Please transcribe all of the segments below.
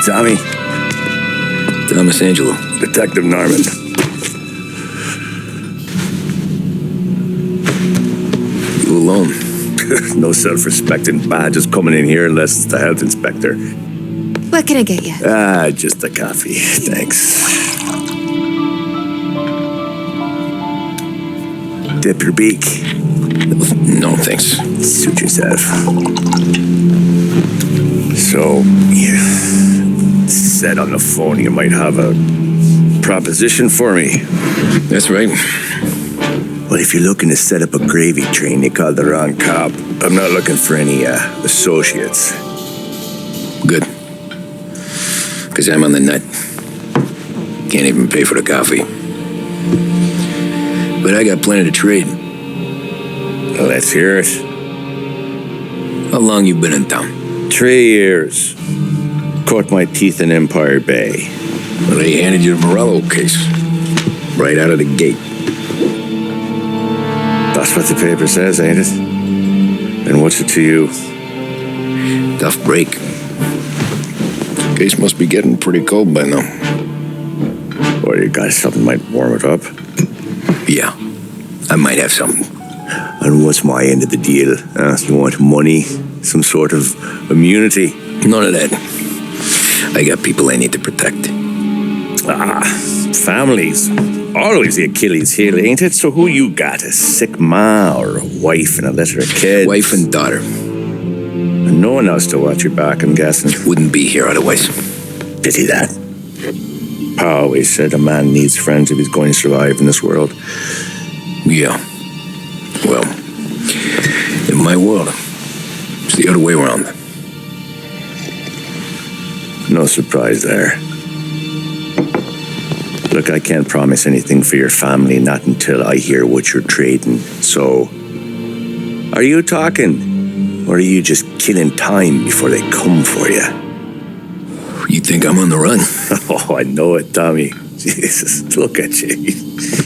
Tommy. Thomas Angelo. Detective Norman. You alone? No self-respecting badges coming in here unless it's the health inspector. What can I get you? Just a coffee. Thanks. Dip your beak. No, thanks. Suit yourself. So, you said on the phone you might have a proposition for me. That's right. Well, if you're looking to set up a gravy train, you called the wrong cop. I'm not looking for any associates. Good. Because I'm on the nut. Can't even pay for the coffee. But I got plenty to trade. Well, let's hear it. How long you been in town? 3 years. Caught my teeth in Empire Bay. Well, they handed you the Morello case. Right out of the gate. That's what the paper says, ain't it? And what's it to you? Tough break. Case must be getting pretty cold by now. Or you got something might warm it up? Yeah, I might have something. And what's my end of the deal? You want money? Some sort of immunity? None of that. I got people I need to protect. Families. Always the Achilles heel, ain't it? So who you got? A sick ma or a wife and a litter of kids? Wife and daughter. And no one else to watch your back, I'm guessing. Wouldn't be here otherwise. Pity that. Pa always said a man needs friends if he's going to survive in this world. Yeah. Well, in my world, it's the other way around. No surprise there. Look, I can't promise anything for your family, not until I hear what you're trading. So, are you talking? Or are you just killing time before they come for you? You think I'm on the run? Oh, I know it, Tommy. Jesus, look at you.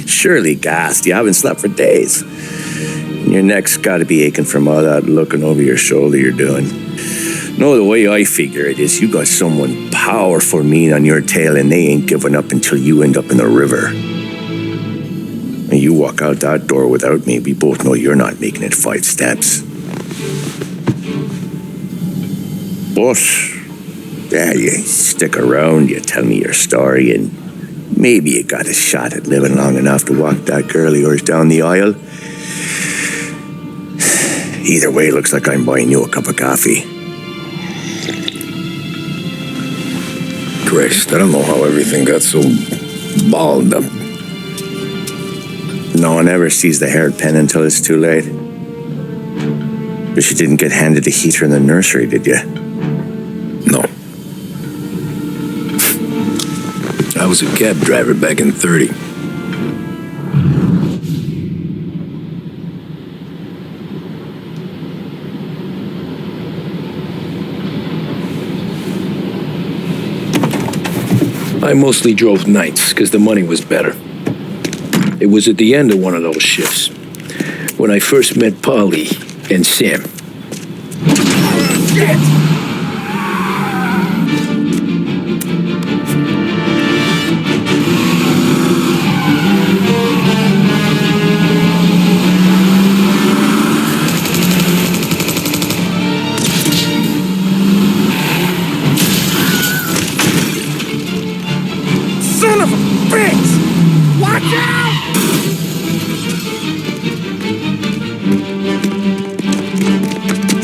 Surely gassed. You haven't slept for days. And your neck's got to be aching from all that looking over your shoulder you're doing. No, the way I figure it is you got someone powerful mean on your tail and they ain't giving up until you end up in the river. And you walk out that door without me, we both know you're not making it 5 steps. But, yeah, you stick around, you tell me your story, and maybe you got a shot at living long enough to walk that girl of yours down the aisle. Either way, looks like I'm buying you a cup of coffee. Christ, I don't know how everything got so balled up. No one ever sees the haired pen until it's too late. But you didn't get handed a heater in the nursery, did you? No. I was a cab driver back in 30. I mostly drove nights because the money was better. It was at the end of one of those shifts when I first met Polly and Sam. Shit! Son of a bitch! Watch out!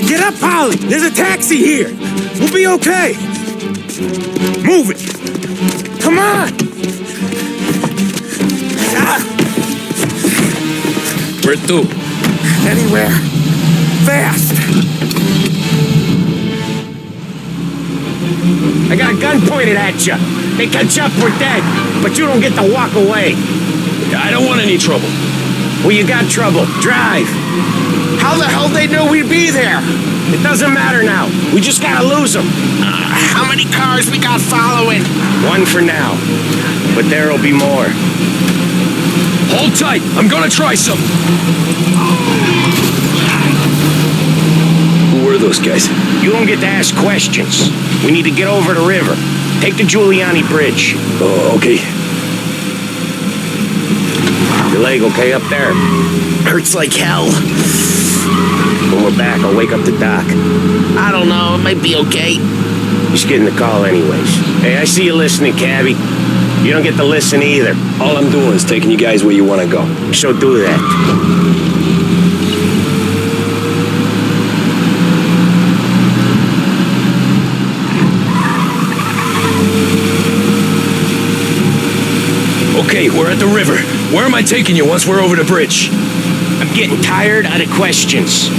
Get up, Polly! There's a taxi here! We'll be okay! Move it! Come on! Where to? Anywhere. Fast! I got a gun pointed at you. They catch up, we're dead. But you don't get to walk away. I don't want any trouble. Well, you got trouble. Drive. How the hell they knew we'd be there? It doesn't matter now. We just gotta lose them. How many cars we got following? 1 for now. But there'll be more. Hold tight. I'm gonna try something. Who were those guys? You don't get to ask questions. We need to get over the river. Take the Giuliani Bridge. Oh, okay. Your leg okay up there? Hurts like hell. When we're back, I'll wake up the doc. I don't know, it might be okay. Just getting the call anyways. Hey, I see you listening, cabbie. You don't get to listen either. All I'm doing is taking you guys where you want to go. So do that. Okay, we're at the river. Where am I taking you once we're over the bridge? I'm getting tired of the questions.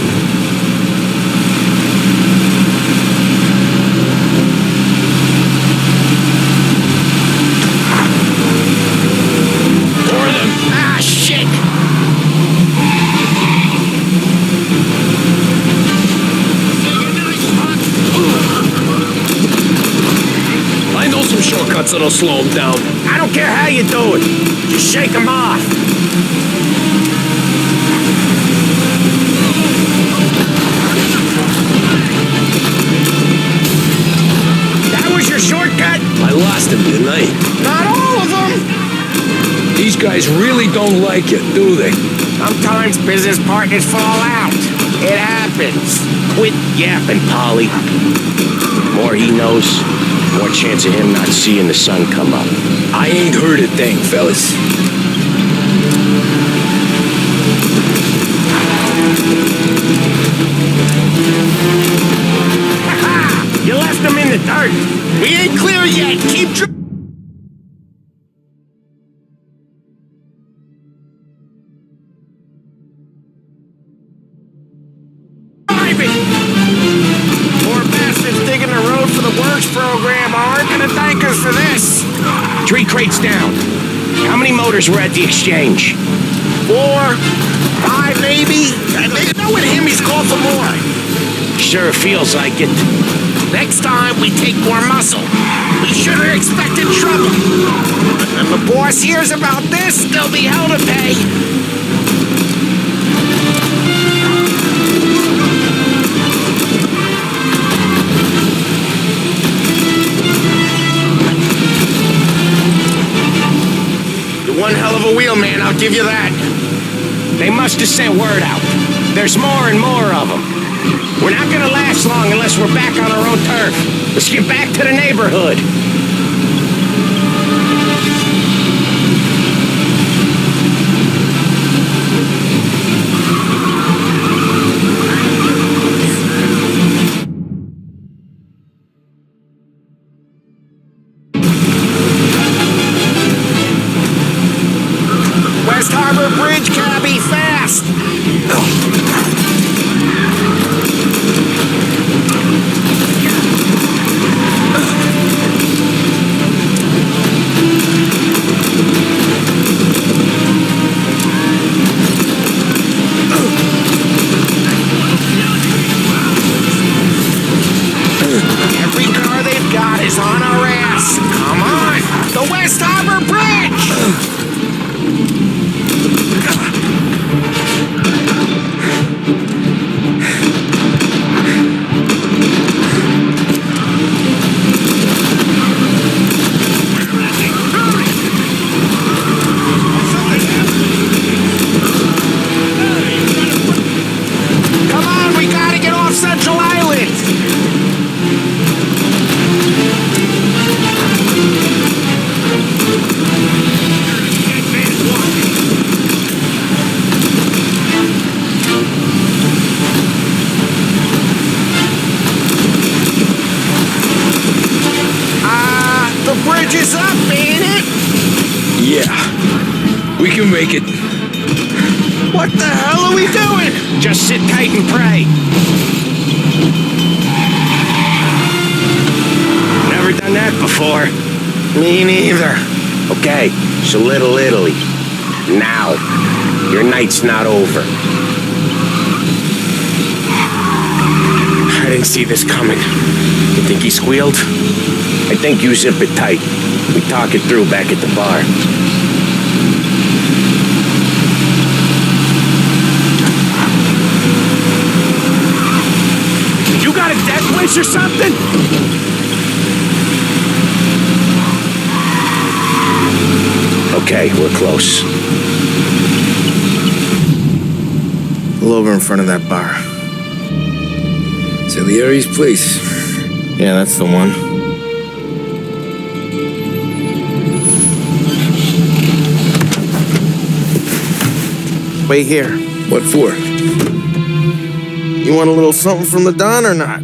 More of them. Ah, shit! I know some shortcuts that'll slow them down. I don't care how you do it. Just shake them off. That was your shortcut? I lost him, didn't I? Not all of them. These guys really don't like you, do they? Sometimes business partners fall out. It happens. Quit yapping, Polly. The more he knows, the more chance of him not seeing the sun come up. I ain't heard a thing, fellas. You left them in the dirt. We ain't clear yet. Keep driving. Poor bastards digging the road for the works program aren't gonna thank us for this. 3 crates down. How many motors were at the exchange? 4, 5 maybe. They know with him he's called for more. Sure feels like it. Next time we take more muscle. We should have expected trouble. When the boss hears about this, there'll be hell to pay. You're one hell of a wheelman, I'll give you that. They must have sent word out. There's more and more of them. We're not gonna last long unless we're back on our own turf. Let's get back to the neighborhood. West Harbor Bridge, cabby, fast! Every car they've got is on our ass. Come on! The West Harbor Bridge! Come on, we gotta get off Central Island! The bridge is up, ain't it? Yeah. We can make it. What the hell are we doing? Just sit tight and pray. Never done that before. Me neither. Okay, so Little Italy. Now. Your night's not over. I didn't see this coming. You think he squealed? I think you zip it tight. We talk it through back at the bar. You got a death wish or something? Okay, we're close. Pull over in front of that bar. Salieri's place. Yeah, that's the one. Wait here. What for? You want a little something from the Don or not?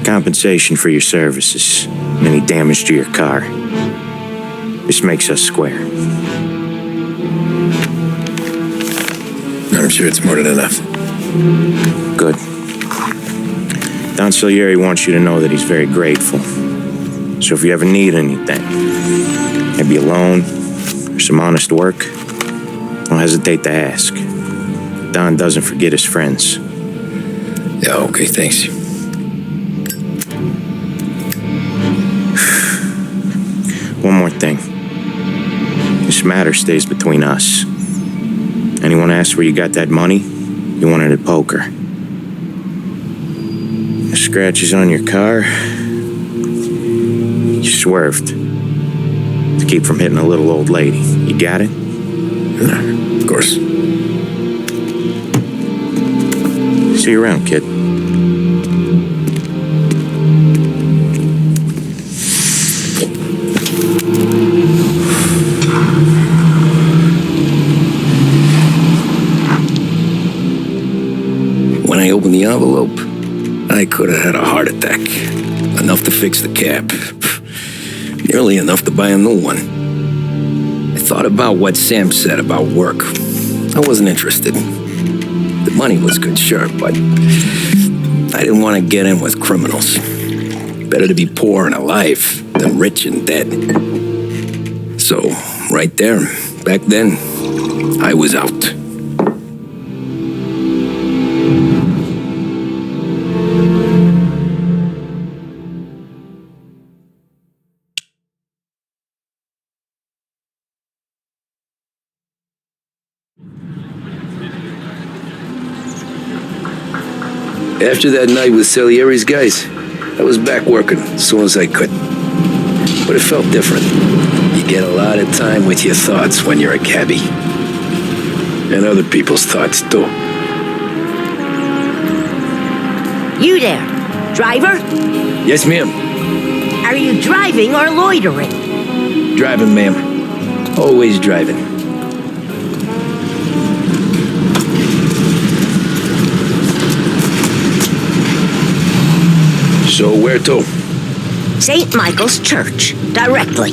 Compensation for your services, any damage to your car. This makes us square. I'm sure it's more than enough. Good. Don Salieri wants you to know that he's very grateful. So if you ever need anything, maybe a loan or some honest work, don't hesitate to ask. Don doesn't forget his friends. Yeah, okay, thanks. One more thing. This matter stays between us. Anyone asks where you got that money, you won it at poker. The scratches on your car, you swerved to keep from hitting a little old lady. You got it? Of course. See you around, kid. When I opened the envelope, I could have had a heart attack. Enough to fix the cab. Nearly enough to buy a new one. I thought about what Sam said about work. I wasn't interested. The money was good, sure, but I didn't want to get in with criminals. Better to be poor and alive than rich and dead. So, right there, back then, I was out. After that night with Salieri's guys, I was back working as soon as I could. But it felt different. You get a lot of time with your thoughts when you're a cabbie. And other people's thoughts, too. You there, driver? Yes, ma'am. Are you driving or loitering? Driving, ma'am. Always driving. So where to? St. Michael's Church, directly.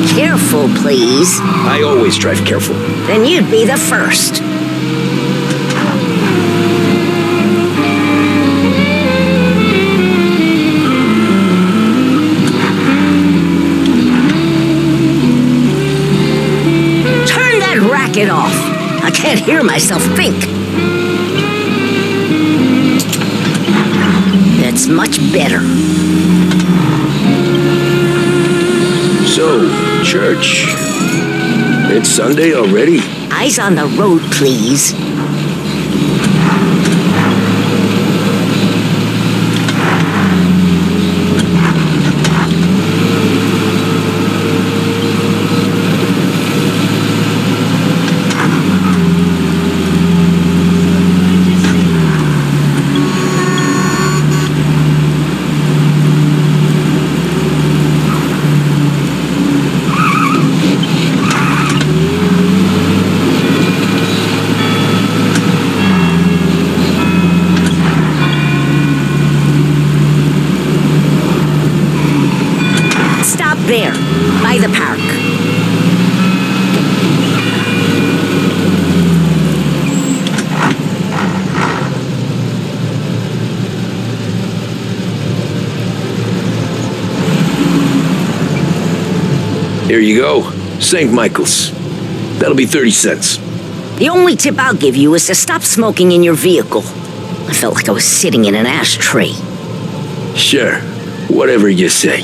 Careful, please. I always drive careful. Then you'd be the first. Turn that racket off. I can't hear myself think. That's much better. So, church. It's Sunday already? Eyes on the road, please. you go. St. Michael's. That'll be 30 cents. The only tip I'll give you is to stop smoking in your vehicle. I felt like I was sitting in an ashtray. Sure. Whatever you say.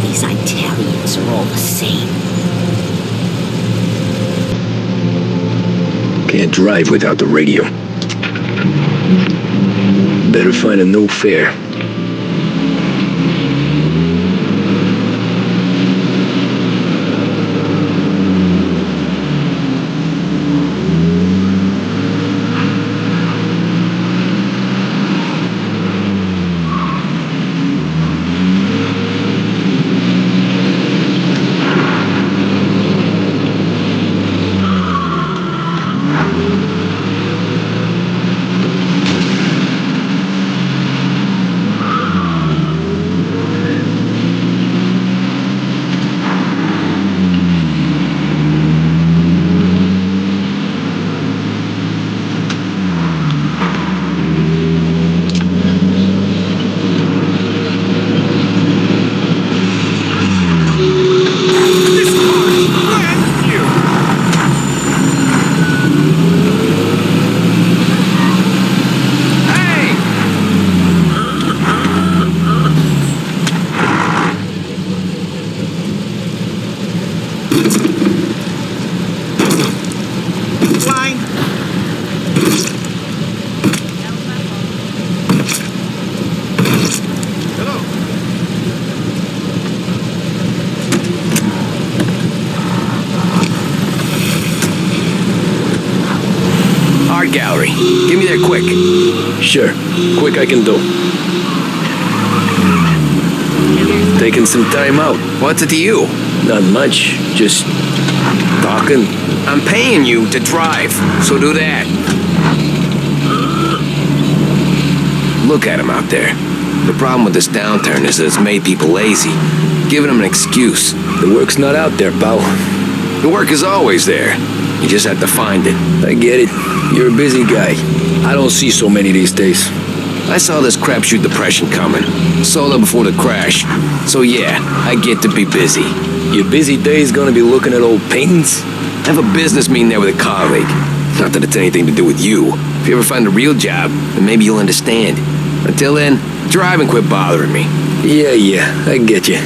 These Italians are all the same. Can't drive without the radio. Better find a new fare. Gallery. Get me there quick. Sure. Quick I can do. Taking some time out. What's it to you? Not much. Just talking. I'm paying you to drive, so do that. Look at him out there. The problem with this downturn is that it's made people lazy, giving them an excuse. The work's not out there, pal. The work is always there. You just have to find it. I get it. You're a busy guy. I don't see so many these days. I saw this crapshoot depression coming. Sold up before the crash. So yeah, I get to be busy. Your busy day's gonna be looking at old paintings? I have a business meeting there with a colleague. Not that it's anything to do with you. If you ever find a real job, then maybe you'll understand. Until then, drive and quit bothering me. Yeah, I get you.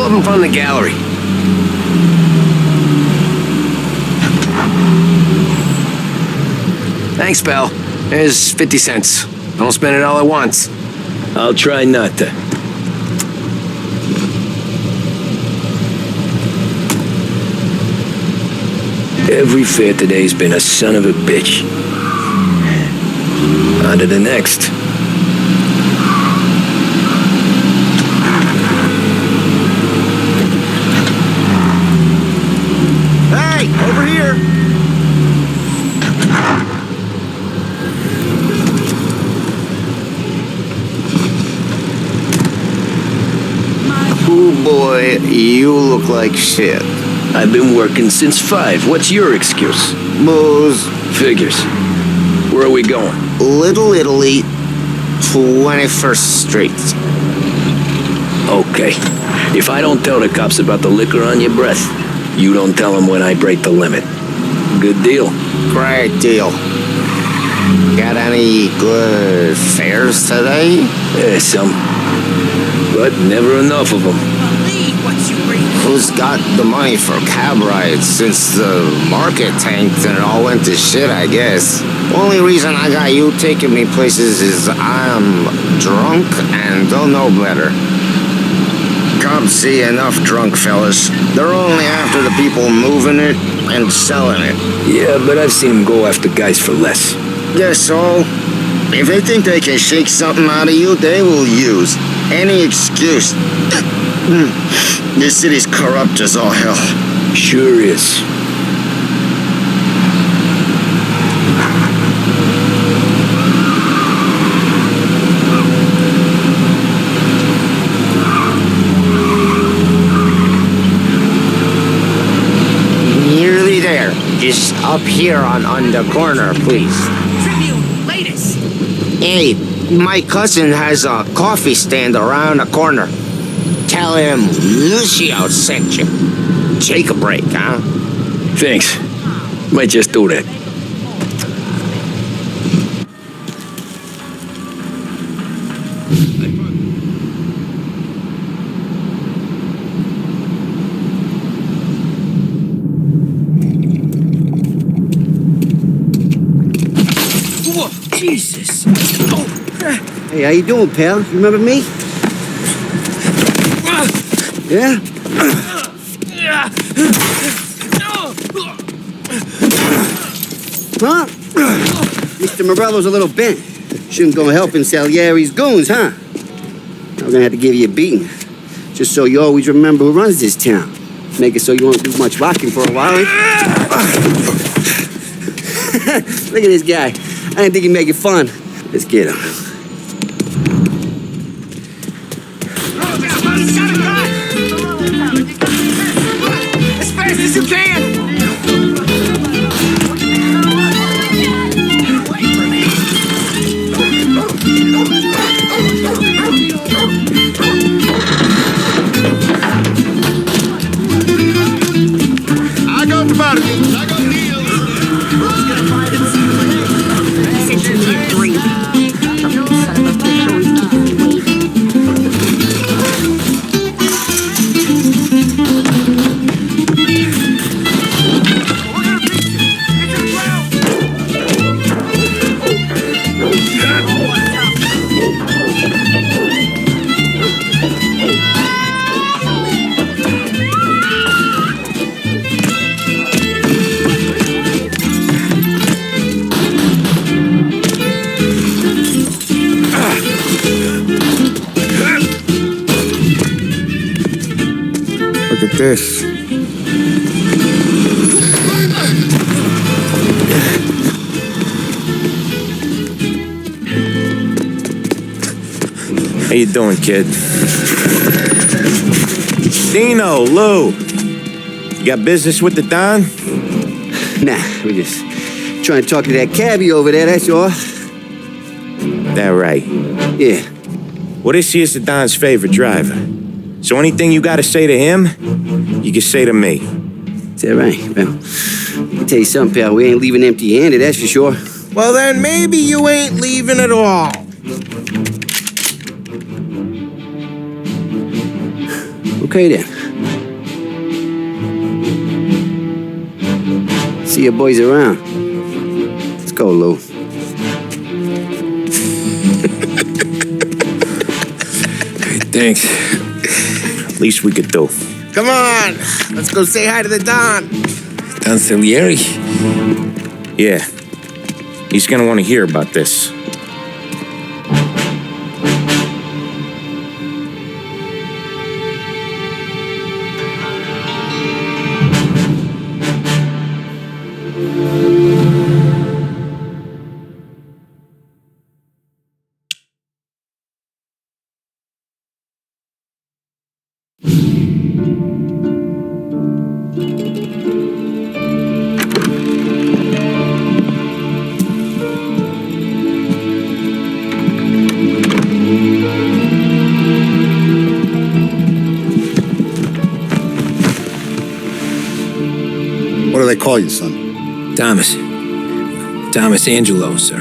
In front of the gallery. Thanks, pal. There's 50 cents. Don't spend it all at once. I'll try not to. Every fare today's been a son of a bitch. On to the next. Over here. Oh boy, you look like shit. I've been working since 5. What's your excuse? Booze. Figures. Where are we going? Little Italy, 21st Street. Okay. If I don't tell the cops about the liquor on your breath, you don't tell them when I break the limit. Good deal. Great deal. Got any good fares today? Some. But never enough of them. Who's got the money for cab rides since the market tanked and it all went to shit, I guess. Only reason I got you taking me places is I'm drunk and don't know better. Cops see enough drunk fellas. They're only after the people moving it and selling it. Yeah, but I've seen them go after guys for less. Guess so. If they think they can shake something out of you, they will use any excuse. This city's corrupt as all hell. Sure is. Nearly there. Just up here on the corner, please. Tribune, latest. Hey, my cousin has a coffee stand around the corner. Tell him Lucio sent you. Take a break, huh? Thanks. Might just do that. Whoa, Jesus. Oh. Hey, how you doing, pal? You remember me? Yeah? Huh? Mr. Morello's a little bent. Shouldn't go helping Salieri's goons, huh? I'm gonna have to give you a beating. Just so you always remember who runs this town. Make it so you won't do much rocking for a while. Look at this guy. I didn't think he'd make it fun. Let's get him. As fast as you can! I got the body. I got deals. Said you need 3. Son of a bitch always keeping me waiting. Look at this. How you doing, kid? Dino, Lou. You got business with the Don? Nah, we just trying to talk to that cabbie over there, that's all. That right. Yeah. Well, this here's the Don's favorite driver. So anything you gotta say to him, you can say to me. Is that right? Well, let me tell you something, pal. We ain't leaving empty-handed, that's for sure. Well, then maybe you ain't leaving at all. Okay, then. See you boys around. Let's go, Lou. Thanks. Least we could do. Come on, let's go say hi to the Don. Don Salieri? Yeah. He's gonna want to hear about this. What do they call you, son? Thomas. Thomas Angelo, sir.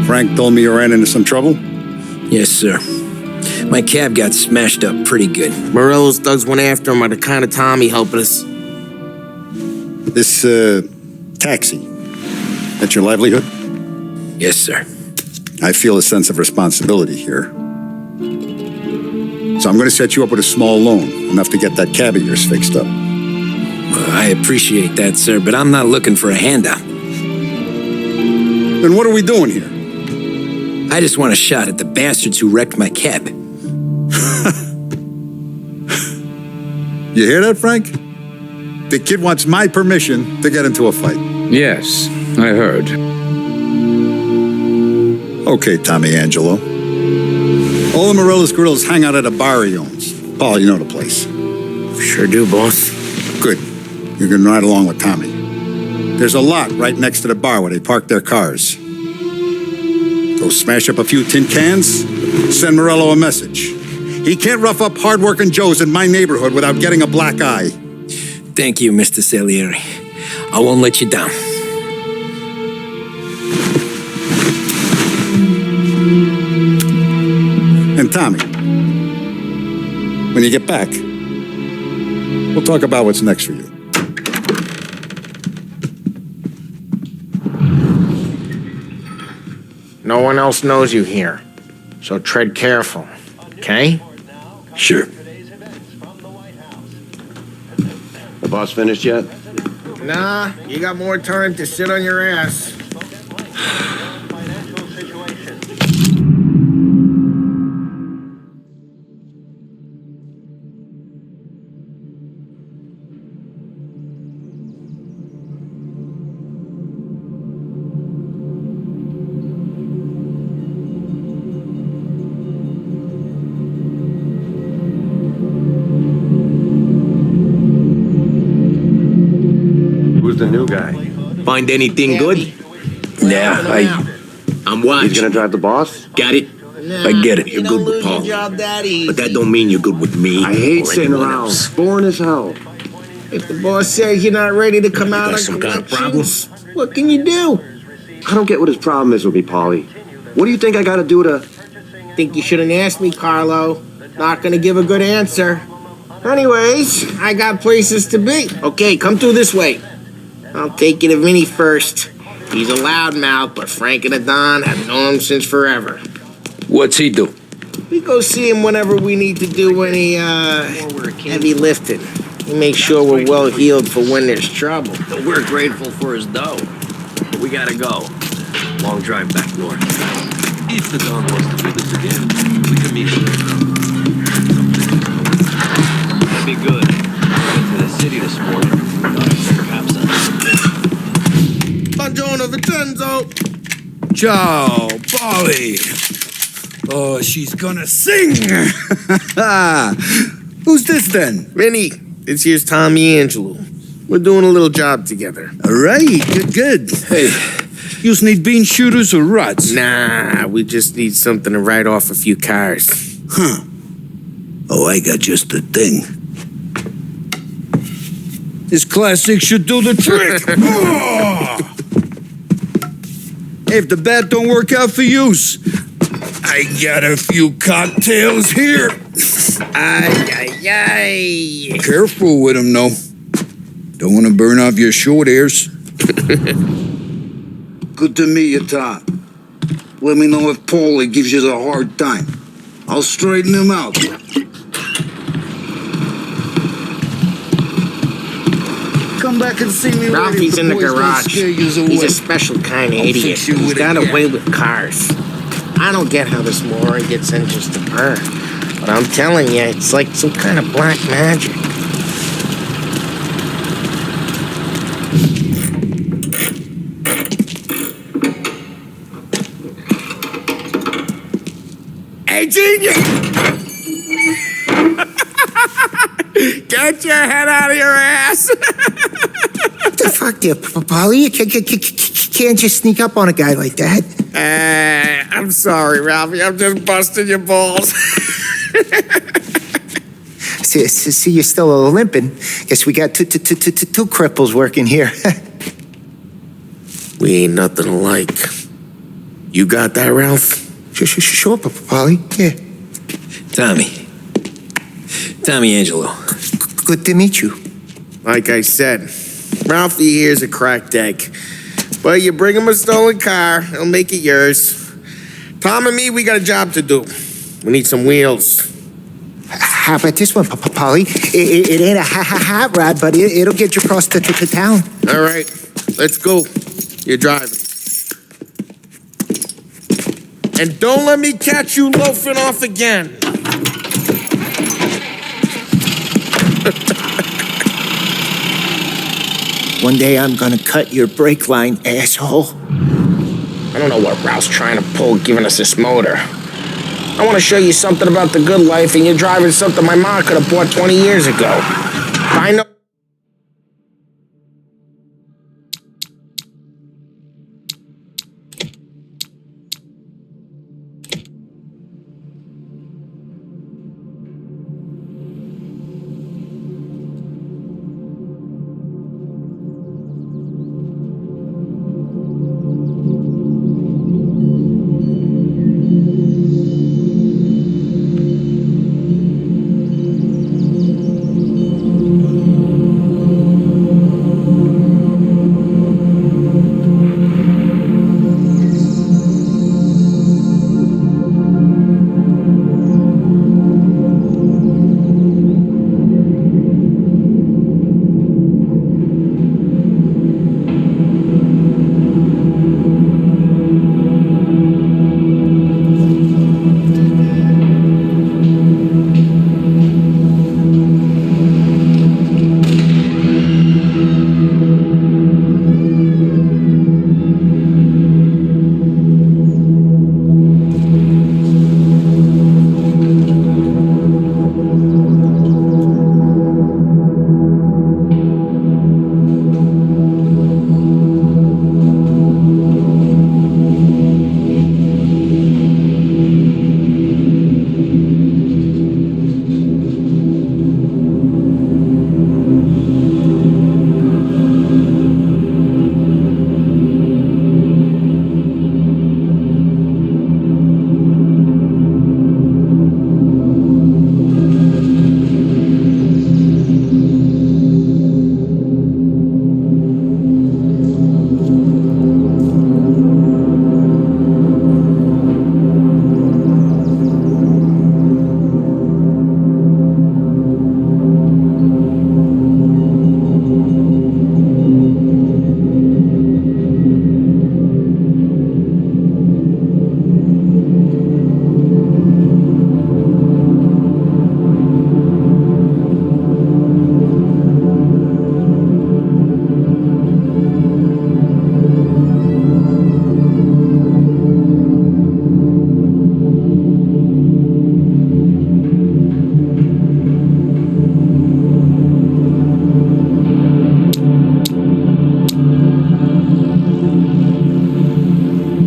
Frank told me you ran into some trouble? Yes, sir. My cab got smashed up pretty good. Morello's thugs went after him by the kind of Tommy helping us. This, taxi, that's your livelihood? Yes, sir. I feel a sense of responsibility here. So I'm going to set you up with a small loan, enough to get that cab of yours fixed up. I appreciate that, sir, but I'm not looking for a handout. Then what are we doing here? I just want a shot at the bastards who wrecked my cab. You hear that, Frank? The kid wants my permission to get into a fight. Yes, I heard. Okay, Tommy Angelo. All the Morello's grills hang out at a bar he owns. Paul, you know the place. Sure do, boss. Good. You can ride along with Tommy. There's a lot right next to the bar where they park their cars. Go smash up a few tin cans, send Morello a message. He can't rough up hard-working Joes in my neighborhood without getting a black eye. Thank you, Mr. Salieri. I won't let you down. And Tommy, when you get back, we'll talk about what's next for you. No one else knows you here, so tread careful, okay? Sure. The boss finished yet? Nah, you got more time to sit on your ass. Who's the new guy? Find anything good? Yeah, I'm watching. He's gonna drive the boss? Got it? I get it. You're good with Paul. But that don't mean you're good with me. I hate or sitting anyone around. else. Boring as hell. If the boss says you're not ready to come out got of some kind of corrections, what can you do? I don't get what his problem is with me, Paulie. What do you think I gotta do to... Think you shouldn't ask me, Carlo. Not gonna give a good answer. Anyways, I got places to be. Okay, come through this way. I'll take you to Vinny first. He's a loudmouth, but Frank and the Don have known him since forever. what's he do? We go see him whenever we need to do any, heavy lifting. He makes sure we're well healed for when there's trouble. We're grateful for his dough. But we gotta go. Long drive back north. If the Don wants to with us again, we can meet him. That'd be good. Went to the city this morning. Perhaps Buongiorno, Vincenzo. Ciao, Polly. Oh, she's gonna sing. Who's this then? Vinny, this here's Tommy Angelo. We're doing a little job together. All right, good. Hey, you need bean shooters or rods? Nah, we just need something to write off a few cars. Huh. Oh, I got just the thing. This classic should do the trick. Oh! If the bat don't work out for use, I got a few cocktails here. Ay. Careful with them, though. Don't want to burn off your short hairs. Good to meet you, Tom. Let me know if Paulie gives you a hard time. I'll straighten him out. Come back and see me. Ralphie's in the garage. He's He's a special kind of idiot. He's got a way with cars. I don't get how this moron gets interest in her. But I'm telling you, it's like some kind of black magic. Hey, genius! Get your head out of your ass! What the fuck there, Paulie? You can't just sneak up on a guy like that. I'm sorry, Ralphie. I'm just busting your balls. See, you're still limping. Guess we got two cripples working here. We ain't nothing alike. You got that, Ralph? Sure, Paulie. Yeah. Tommy Angelo. Good to meet you. Like I said, Ralphie here's a cracked egg. But you bring him a stolen car, he'll make it yours. Tom and me, we got a job to do. We need some wheels. How about this one, Polly? It ain't a hot rod, but it'll get you across the town. All right, let's go. You're driving. And don't let me catch you loafing off again. One day I'm gonna cut your brake line, asshole. I don't know what Ralph's trying to pull giving us this motor. I want to show you something about the good life, and you're driving something my mom could have bought 20 years ago. I know.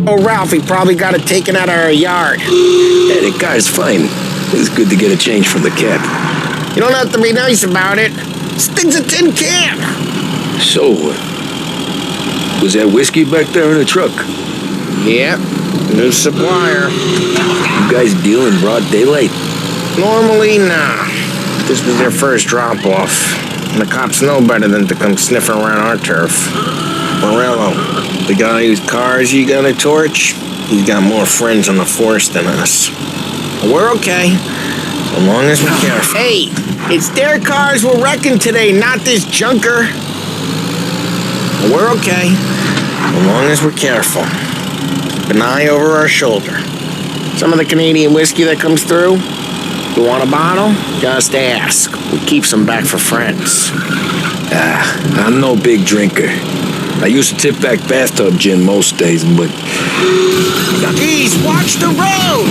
Oh, Ralph, he probably got it taken out of our yard. Yeah, the car's fine. It's good to get a change from the cab. You don't have to be nice about it. This thing's a tin can. So, was that whiskey back there in the truck? Yep, new supplier. You guys deal in broad daylight? Normally, nah. This was their first drop-off. And the cops know better than to come sniffing around our turf. Morello, the guy whose cars you got a torch, he's got more friends on the force than us. But we're okay, so long as we're careful. Hey, it's their cars we're wrecking today, not this junker. But we're okay, so long as we're careful. Keep an eye over our shoulder. Some of the Canadian whiskey that comes through, you want a bottle? Just ask. We keep some back for friends. I'm no big drinker. I used to tip back bathtub gin most days, but... Geez, watch the road!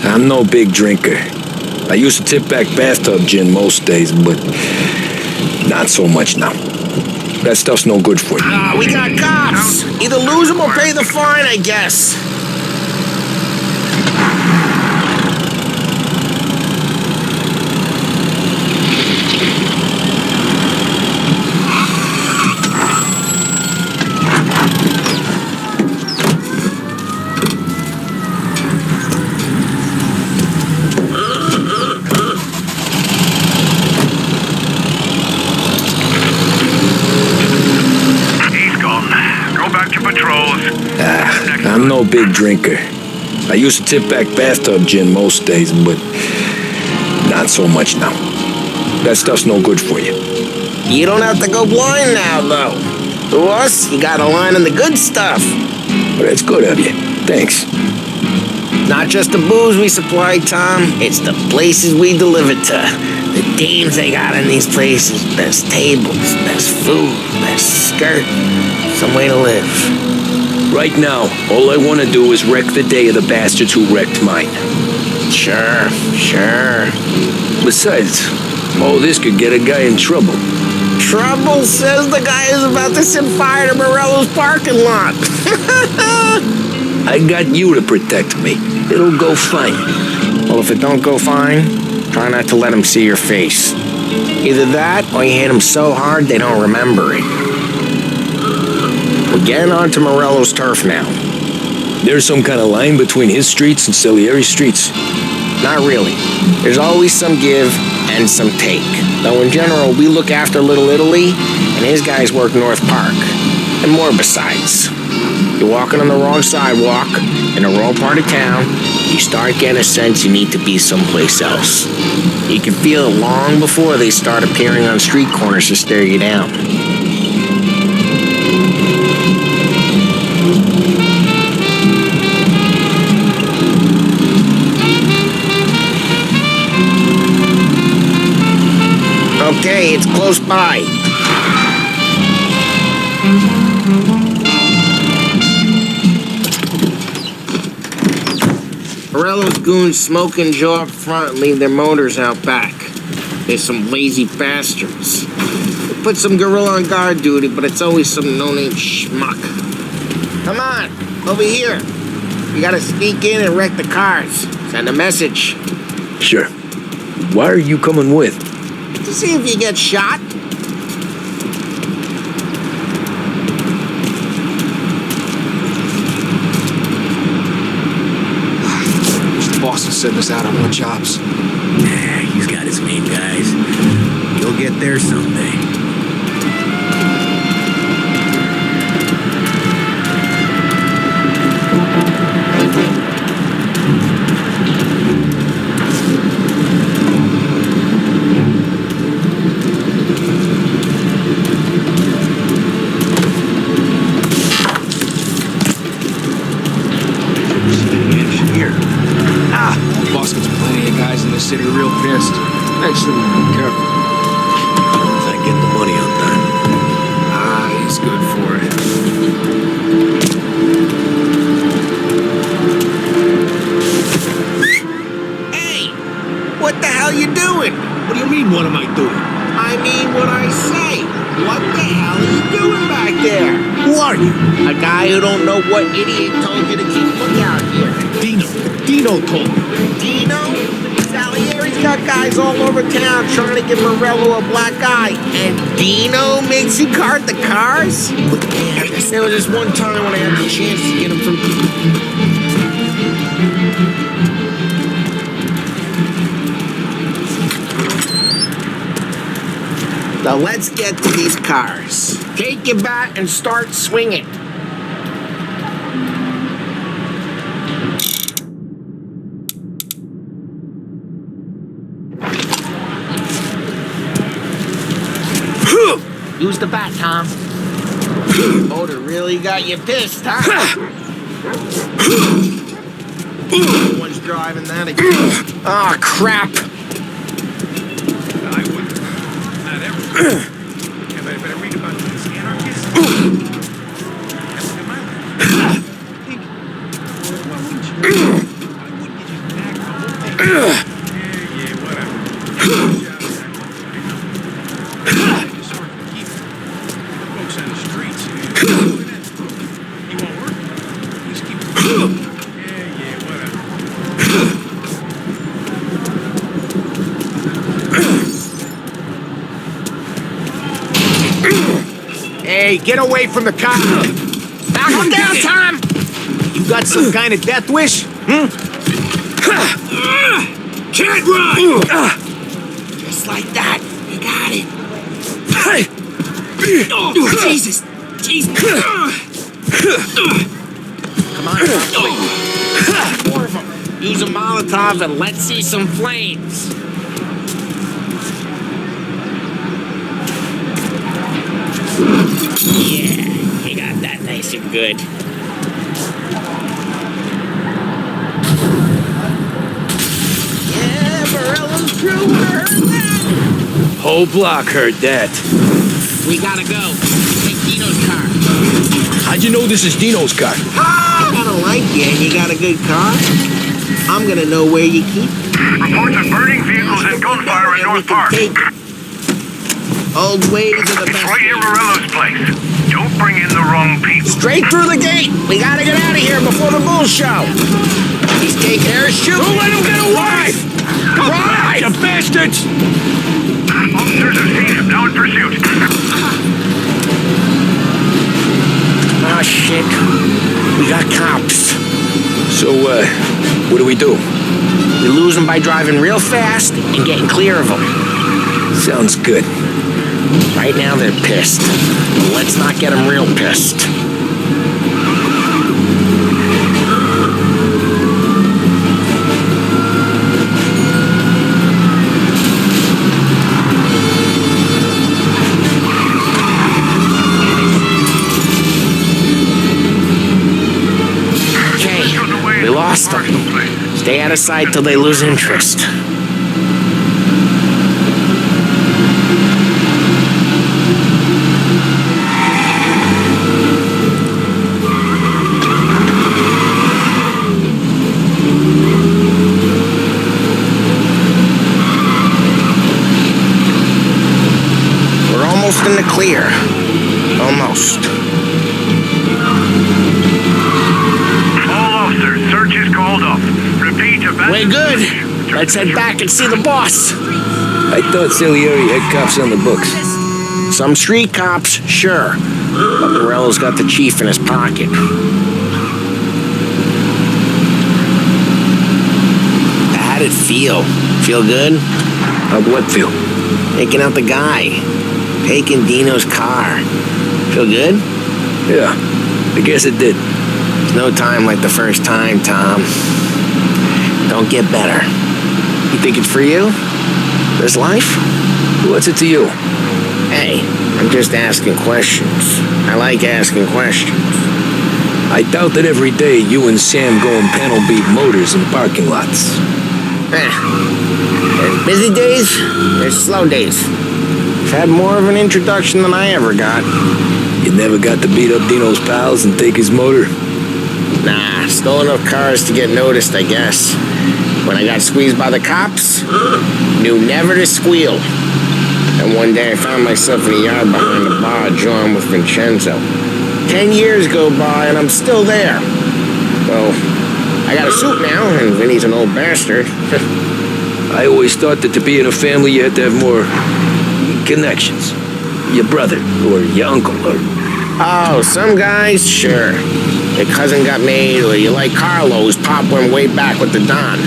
I'm no big drinker. I used to tip back bathtub gin most days, but not so much now. That stuff's no good for you. We got cops! Either lose them or pay the fine, I guess. patrols. I'm no big drinker. I used to tip back bathtub gin most days, but not so much now. That stuff's no good for you. You don't have to go blind now, though. To us, you got a line on the good stuff. But it's good of you. Thanks. Not just the booze we supply, Tom. It's the places we deliver to. The dames they got in these places. Best tables, best food, best skirt. Some way to live. Right now, all I want to do is wreck the day of the bastards who wrecked mine. Sure. Besides, all this could get a guy in trouble. Trouble, says the guy who's about to set fire to Morello's parking lot. I got you to protect me. It'll go fine. Well, if it don't go fine, try not to let them see your face. Either that, or you hit them so hard they don't remember it. We're getting onto Morello's turf now. There's some kind of line between his streets and Salieri's streets? Not really. There's always some give and some take. Though in general, we look after Little Italy, and his guys work North Park. And more besides. You're walking on the wrong sidewalk, in the wrong part of town, you start getting a sense you need to be someplace else. You can feel it long before they start appearing on street corners to stare you down. Okay, it's close by. Morello's goons smoke and jaw up front and leave their motors out back. They're some lazy bastards. They put some gorilla on guard duty, but it's always some no-name schmuck. Come on, over here. You gotta sneak in and wreck the cars. Send a message. Sure. Why are you coming with? To see if you get shot. Boston sent us out on one jobs. He's got his main guys. You'll get there someday. City real pissed. Actually, be careful. If I get the money on time. He's good for it. Hey! What the hell you doing? What do you mean, what am I doing? I mean what I say. What the hell are you doing back there? Who are you? A guy who don't know what idiot told you to keep lookout here. Dino told me. Dino? Salieri's got guys all over town trying to give Morello a black eye. And Dino makes you cart the cars? There was this one time when I had the chance to get him from... Now let's get to these cars. Take your bat and start swinging. Use the bat, Tom. Motor really got you pissed, huh? No one's driving that again. Oh, crap. I wouldn't. Not ever. Have I better read about these anarchists? That's in my life. Why wouldn't you? I wouldn't get you back the whole thing. Yeah, whatever. Hey, get away from the car! Knock him down, Tom! You got some kind of death wish? Can't run! Just like that. You got it. Oh, Jesus! Jesus! Come on, more of them. Use a Molotov and let's see some flames. Yeah, you got that nice and good. Yeah, Morello's crew heard that. Whole block heard that. We gotta go. Take Dino's car. How'd you know this is Dino's car? I kinda like you and you got a good car. I'm gonna know where you keep it. Reports of burning vehicles and gunfire in North Park. Old ways are the It's best. right near Morello's place. Don't bring in the wrong people. Straight through the gate. We gotta get out of here before the bull show. He's taking air shoot. Don't let him get away! Right! You bastards! Officers have seen him. Now in pursuit. Oh, shit. We got cops. So, what do we do? We lose them by driving real fast and getting clear of them. Sounds good. Right now they're pissed. Let's not get them real pissed. Okay, we lost them. Stay out of sight till they lose interest. We're almost in the clear. Almost. All officers, search is called off. Repeat, We're good. Let's head back and see the boss. I thought Salieri had cops on the books. Some street cops, sure. But Morello's got the chief in his pocket. How'd it feel? Feel good? How'd what feel? Taking out the guy. Taking Dino's car. Feel good? Yeah, I guess it did. There's no time like the first time, Tom. Don't get better. You think it's for you? This life? What's it to you? Hey, I'm just asking questions. I like asking questions. I doubt that every day you and Sam go and panel beat motors in parking lots. There's busy days, there's slow days. I've had more of an introduction than I ever got. You never got to beat up Dino's pals and take his motor? Nah, stole enough cars to get noticed, I guess. When I got squeezed by the cops, knew never to squeal. And one day I found myself in a yard behind the bar, jawing with Vincenzo. 10 years go by and I'm still there. Well, I got a suit now, and Vinny's an old bastard. I always thought that to be in a family you had to have more connections. Your brother, or your uncle, or... Oh, some guys, sure. Your cousin got made, or you like Carlos, Pop went way back with the Don.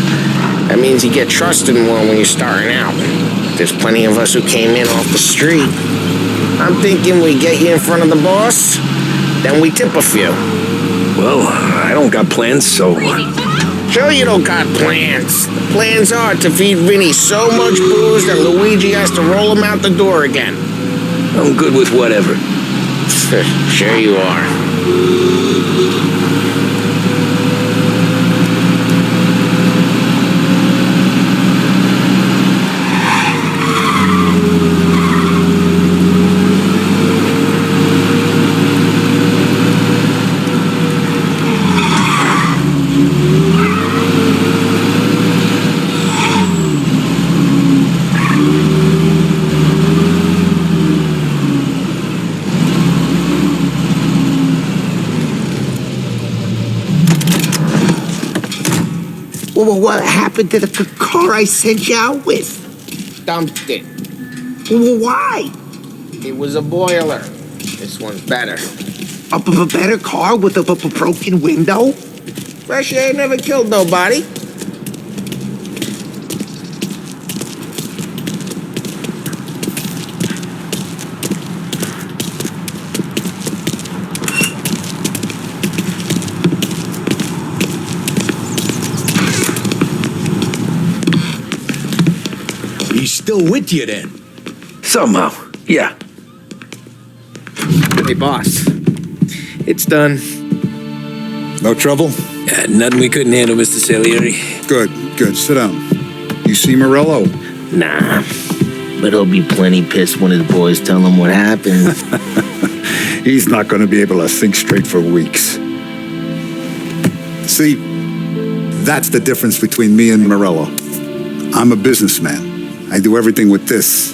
That means you get trusted more when you're starting out. There's plenty of us who came in off the street. I'm thinking we get you in front of the boss, then we tip a few. Well, I don't got plans, so... Sure you don't got plans. The plans are to feed Vinny so much booze that Luigi has to roll him out the door again. I'm good with whatever. Sure you are. Well, what happened to the car I sent you out with? Dumped it. Well, why? It was a boiler. This one's better. A better car with a broken window? Fresh air never killed nobody. still with you then? Somehow, yeah. Hey, boss. It's done. No trouble? Yeah, nothing we couldn't handle, Mr. Salieri. Good, good. Sit down. You see Morello? Nah, but he'll be plenty pissed when his boys tell him what happened. He's not going to be able to think straight for weeks. See, that's the difference between me and Morello. I'm a businessman. I do everything with this.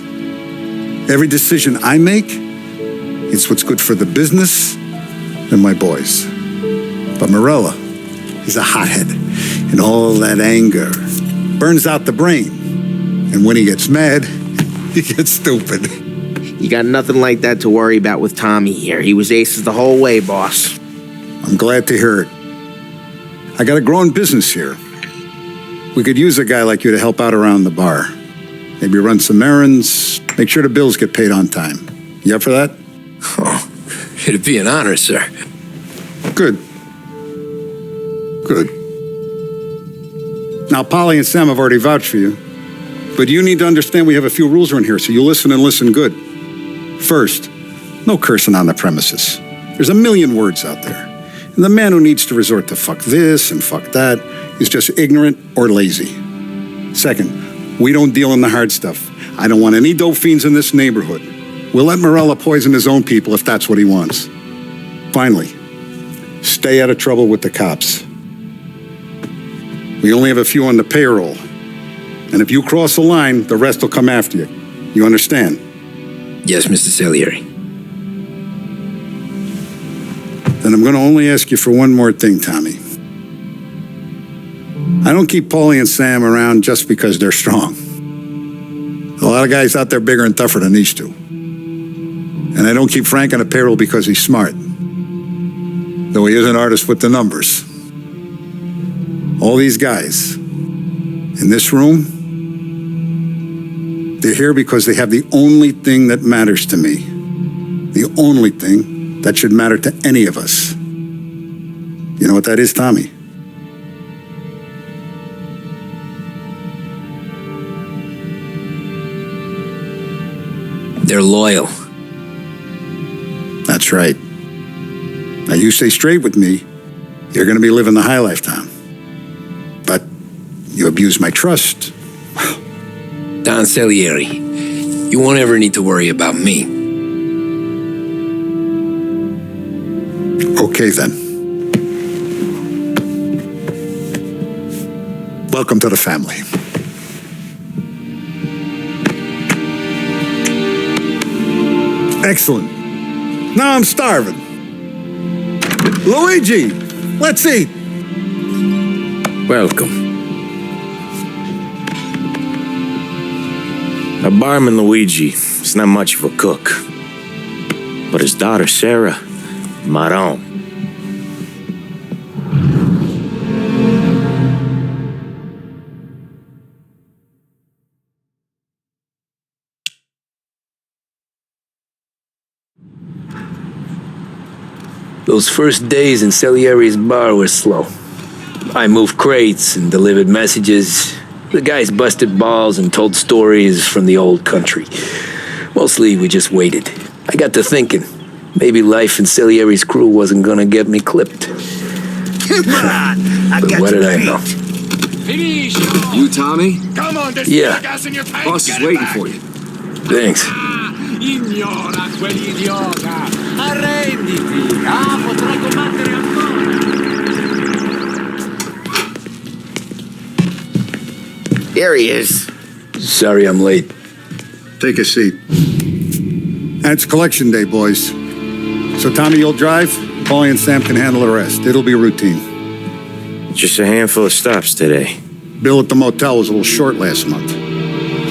Every decision I make, it's what's good for the business and my boys. But Morello, he's a hothead, and all that anger burns out the brain. And when he gets mad, he gets stupid. You got nothing like that to worry about with Tommy here. He was aces the whole way, boss. I'm glad to hear it. I got a growing business here. We could use a guy like you to help out around the bar. Maybe run some errands, make sure the bills get paid on time. You up for that? Oh, it'd be an honor, sir. Good. Good. Now, Polly and Sam have already vouched for you. But you need to understand we have a few rules around here, so you listen and listen good. First, no cursing on the premises. There's a million words out there. And the man who needs to resort to fuck this and fuck that is just ignorant or lazy. Second, we don't deal in the hard stuff. I don't want any dope fiends in this neighborhood. We'll let Morello poison his own people if that's what he wants. Finally, stay out of trouble with the cops. We only have a few on the payroll. And if you cross the line, the rest will come after you. You understand? Yes, Mr. Salieri. Then I'm going to only ask you for one more thing, Tommy. I don't keep Paulie and Sam around just because they're strong. A lot of guys out there bigger and tougher than these two. And I don't keep Frank on a payroll because he's smart. Though he is an artist with the numbers. All these guys in this room, they're here because they have the only thing that matters to me. The only thing that should matter to any of us. You know what that is, Tommy? They're loyal. That's right. Now you stay straight with me, you're going to be living the high life, Tom. But you abuse my trust. Don Salieri, you won't ever need to worry about me. Okay, then. Welcome to the family. Excellent. Now I'm starving. Luigi, let's eat. Welcome. Our barman Luigi is not much of a cook. But his daughter Sarah, Maron. Those first days in Salieri's bar were slow. I moved crates and delivered messages. The guys busted balls and told stories from the old country. Mostly, we just waited. I got to thinking, maybe life in Salieri's crew wasn't gonna get me clipped. Come on, But what did I know? You, Tommy? Come on, there's Yeah. gas in your tank. Boss is waiting for you. Thanks. Ignora quell'idiota. Arrenditi. Potrai combattere ancora. There he is. Sorry I'm late. Take a seat. And it's collection day, boys. So Tommy, you'll drive. Paulie and Sam can handle the rest. It'll be routine. Just a handful of stops today. Bill at the motel was a little short last month.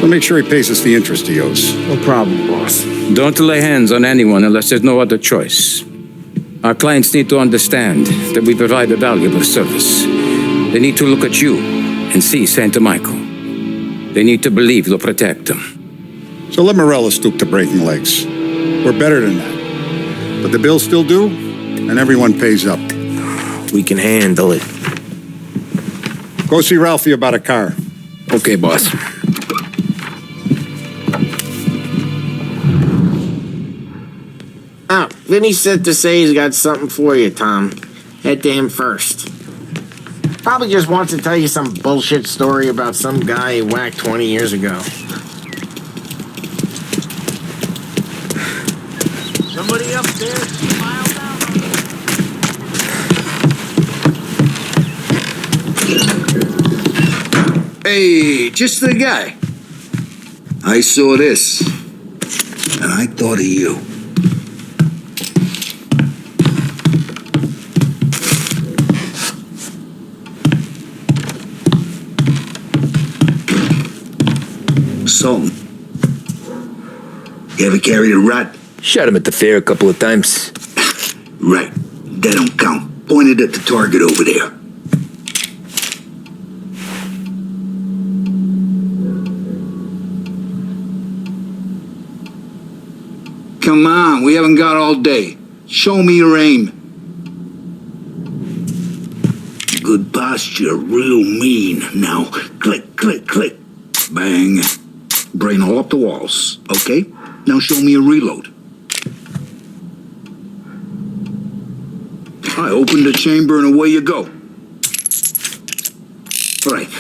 So make sure he pays us the interest he owes. No problem, boss. Don't lay hands on anyone unless there's no other choice. Our clients need to understand that we provide a valuable service. They need to look at you and see Santa Michael. They need to believe you'll protect them. So let Morello stoop to breaking legs. We're better than that. But the bills still due, and everyone pays up. We can handle it. Go see Ralphie about a car. Okay, boss. Vinny said to say he's got something for you, Tom. Head to him first. Probably just wants to tell you some bullshit story about some guy he whacked 20 years ago. Somebody upstairs, smile down. Hey, just the guy. I saw this, and I thought of you. Something. You ever carried a rat? Shot him at the fair a couple of times. Right. That don't count. Pointed at the target over there. Come on, we haven't got all day. Show me your aim. Good posture, real mean. Now, click, click, click. Bang. Brain all up the walls. Okay? Now show me a reload. I open the chamber and away you go. All right.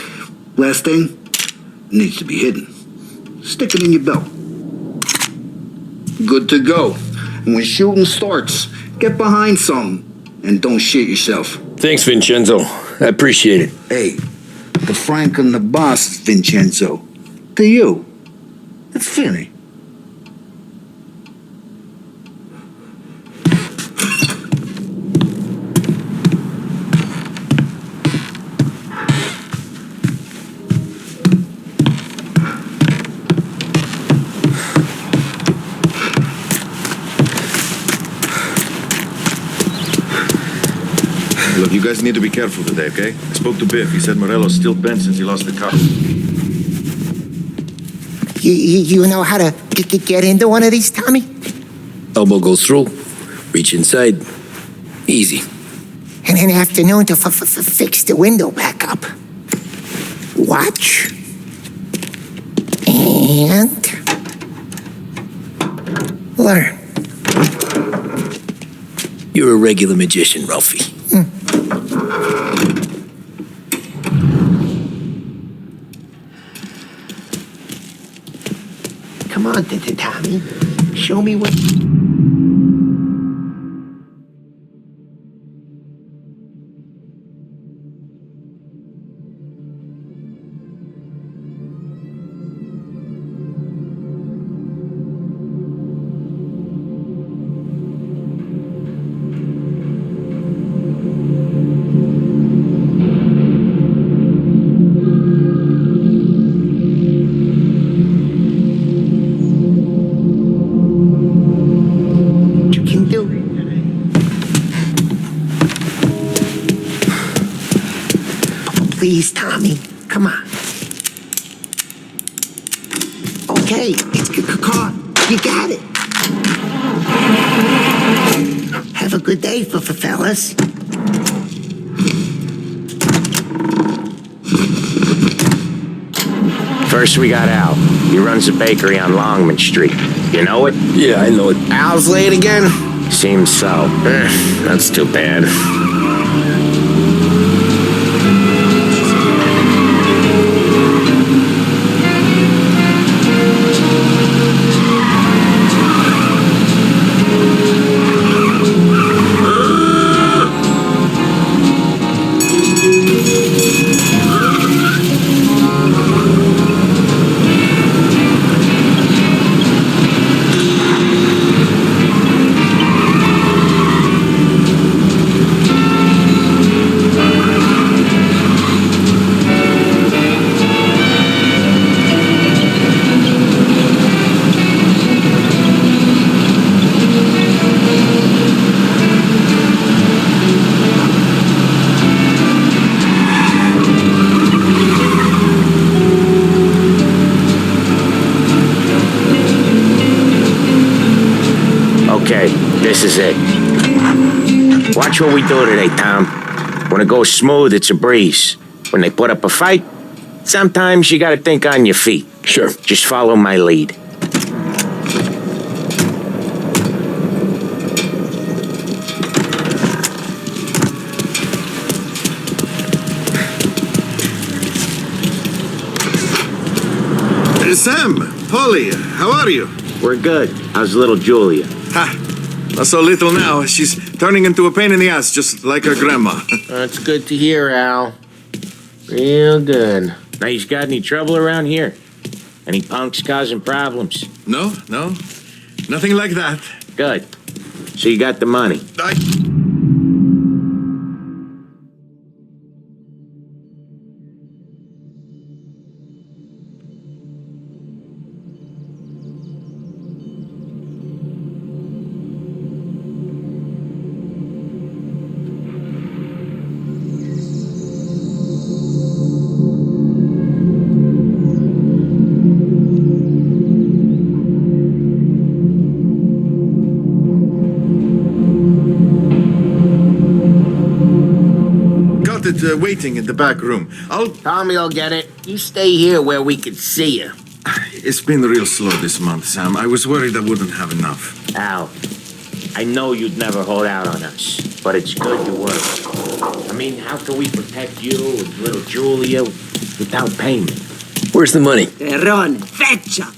Last thing. Needs to be hidden. Stick it in your belt. Good to go. And when shooting starts, get behind something and don't shit yourself. Thanks, Vincenzo. I appreciate it. Hey, the Frank and the boss, Vincenzo. To you. It's Finny. Look, you guys need to be careful today, okay? I spoke to Biff. He said Morello's still bent since he lost the car. You know how to get into one of these, Tommy? Elbow goes through, reach inside. Easy. And an afternoon to fix the window back up. Watch. And learn. You're a regular magician, Ralphie. Come on, Tommy. Show me what... Please, Tommy. Come on. Okay, it's caught. You got it. Have a good day, fellas. First we got Al. He runs a bakery on Longman Street. You know it? Yeah, I know it. Al's late again? Seems so. That's too bad. This is it. Watch what we do today, Tom. When it goes smooth, it's a breeze. When they put up a fight, sometimes you gotta think on your feet. Sure. Just follow my lead. Sam, Polly, how are you? We're good. How's little Julia? Ha! Not so little now. She's turning into a pain in the ass, just like her grandma. That's good to hear, Al. Real good. Now, you got any trouble around here? Any punks causing problems? No, nothing like that. Good. So you got the money? Waiting in the back room. Tommy will get it. You stay here where we can see you. It's been real slow this month, Sam. I was worried I wouldn't have enough. Al, I know you'd never hold out on us, but it's good you were. I mean, how can we protect you and little Julia without payment? Where's the money? Terron, feccia!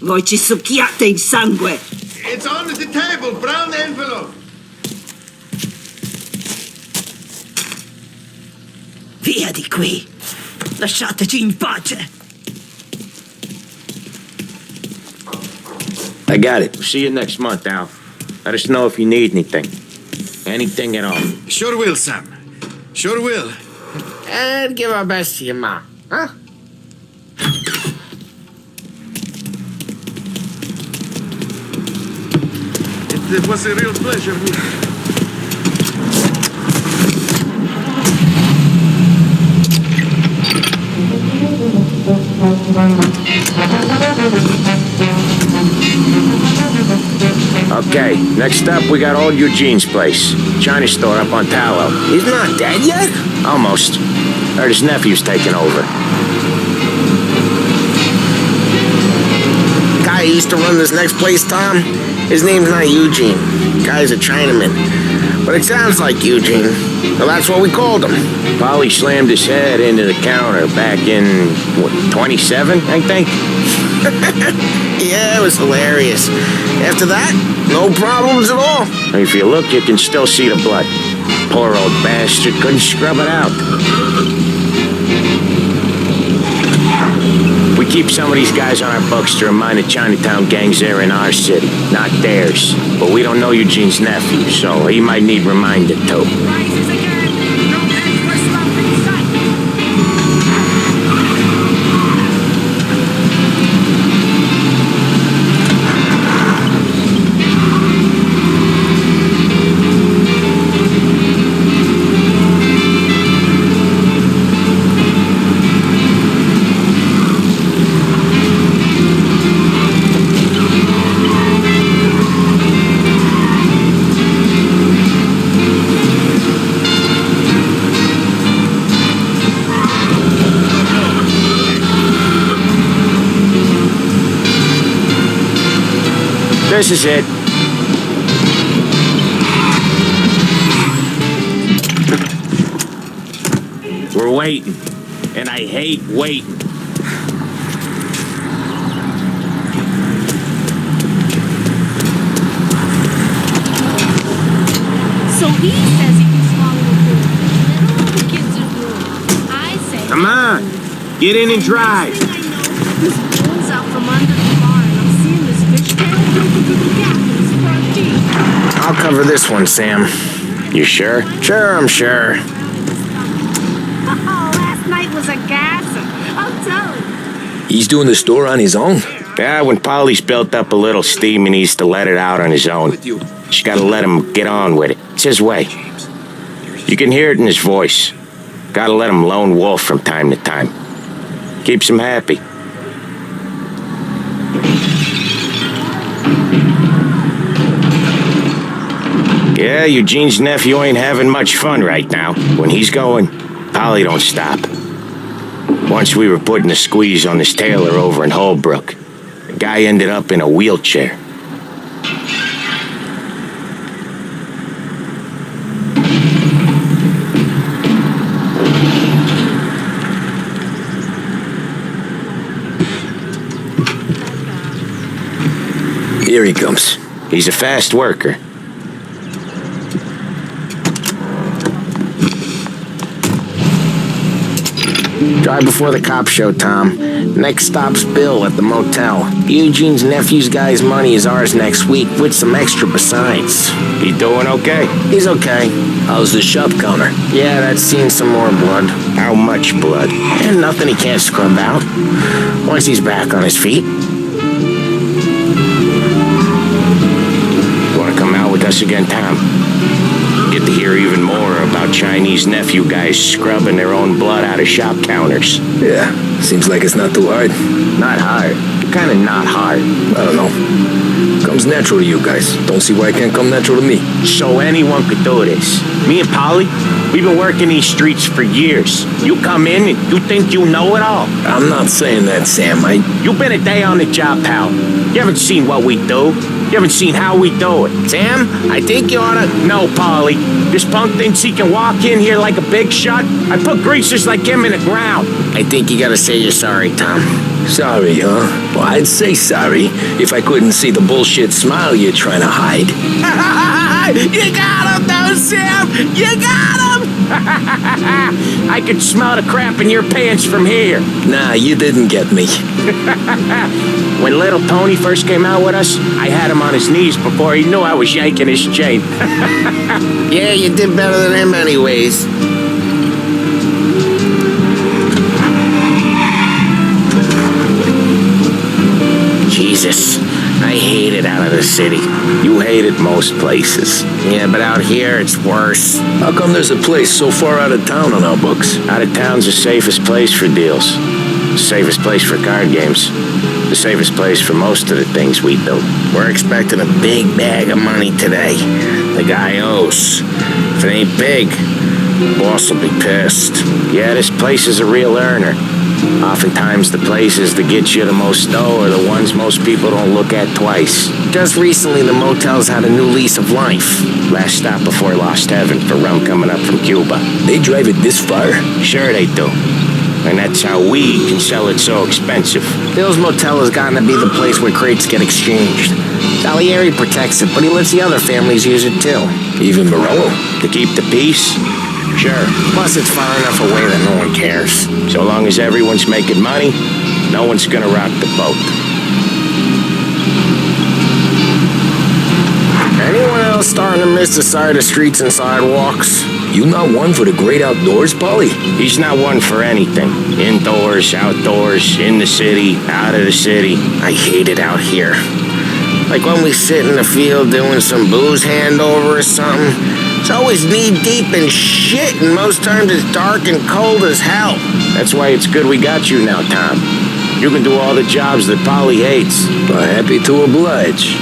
Voi ci succhiate il sangue! It's on the table, brown envelope. Via di qui! Lasciateci in pace! I got it. We'll see you next month, Al. Let us know if you need anything. Anything at all. Sure will, Sam. Sure will. And give our best to your mom, huh? It was a real pleasure. Okay, next up we got old Eugene's place. China store up on Tallow. He's not dead yet? Almost. Heard his nephew's taking over. Guy who used to run this next place, Tom? His name's not Eugene. Guy's a Chinaman. But it sounds like Eugene. Well, that's what we called him. Polly slammed his head into the counter back in, what, 27, I think? Yeah, it was hilarious. After that, no problems at all. If you look, you can still see the blood. Poor old bastard couldn't scrub it out. We keep some of these guys on our books to remind the Chinatown gangs they're in our city, not theirs. But we don't know Eugene's nephew, so he might need reminded too. This is it. We're waiting, and I hate waiting. So he says he can swallow a bullet. Then all the kids are doing. I say... Come on, get in and drive. This bull's out from under the bar, and I'm seeing this fishtail with a gap in his front teeth. I'll cover this one, Sam. You sure? Sure, I'm sure. Oh, last night was a gasser. I'll tell you. He's doing the store on his own? Yeah, when Polly's built up a little steam, he needs to let it out on his own. Just gotta let him get on with it. It's his way. You can hear it in his voice. Gotta let him lone wolf from time to time. Keeps him happy. Yeah, Eugene's nephew ain't having much fun right now. When he's going, Polly don't stop. Once we were putting a squeeze on this tailor over in Holbrook. The guy ended up in a wheelchair. Here he comes. He's a fast worker. Drive before the cops show, Tom. Next stop's Bill at the motel. Eugene's nephew's guy's money is ours next week, with some extra besides. He doing okay? He's okay. How's the shop counter? Yeah, that's seen some more blood. How much blood? And nothing he can't scrub out. Once he's back on his feet. Want to come out with us again, Tom? Get to hear even more about Chinese nephew guys scrubbing their own blood out of shop counters. Yeah, seems like it's not too hard. Not hard. Kinda not hard. I don't know. Comes natural to you guys. Don't see why it can't come natural to me. So anyone could do this. Me and Polly, we've been working these streets for years. You come in and you think you know it all. I'm not saying that, Sam. You've been a day on the job, pal. You haven't seen what we do. You haven't seen how we do it. Sam, I think you oughta... No, Polly. This punk thinks he can walk in here like a big shot. I put greasers like him in the ground. I think you gotta say you're sorry, Tom. Sorry, huh? Well, I'd say sorry if I couldn't see the bullshit smile you're trying to hide. You got him, though, Sam! You got him! I could smell the crap in your pants from here. Nah, you didn't get me. When little Tony first came out with us, I had him on his knees before he knew I was yanking his chain. Yeah, you did better than him anyways. Jesus, I hate it out of the city. You hate it most places. Yeah, but out here, it's worse. How come there's a place so far out of town on our books? Out of town's the safest place for deals. The safest place for card games. The safest place for most of the things we do. We're expecting a big bag of money today. The guy owes. If it ain't big, boss will be pissed. Yeah, this place is a real earner. Oftentimes the places that get you the most dough are the ones most people don't look at twice. Just recently, the motel's had a new lease of life. Last stop before Lost Heaven for rum coming up from Cuba. They drive it this far? Sure they do. And that's how we can sell it so expensive. Bill's motel has gotten to be the place where crates get exchanged. Salieri protects it, but he lets the other families use it too. Even Morello? To keep the peace? Sure. Plus, it's far enough away that no one cares. So long as everyone's making money, no one's gonna rock the boat. Anyone else starting to miss the side of streets and sidewalks? You not one for the great outdoors, Polly? He's not one for anything. Indoors, outdoors, in the city, out of the city. I hate it out here. Like when we sit in the field doing some booze handover or something. It's always knee-deep in shit, and most times it's dark and cold as hell. That's why it's good we got you now, Tom. You can do all the jobs that Polly hates. Well, happy to oblige.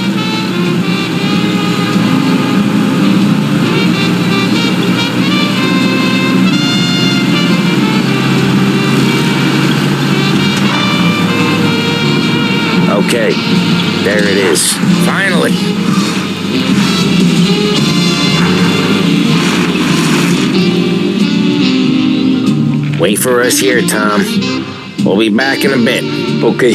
Okay, there it is. Finally. Wait for us here, Tom. We'll be back in a bit. Okay.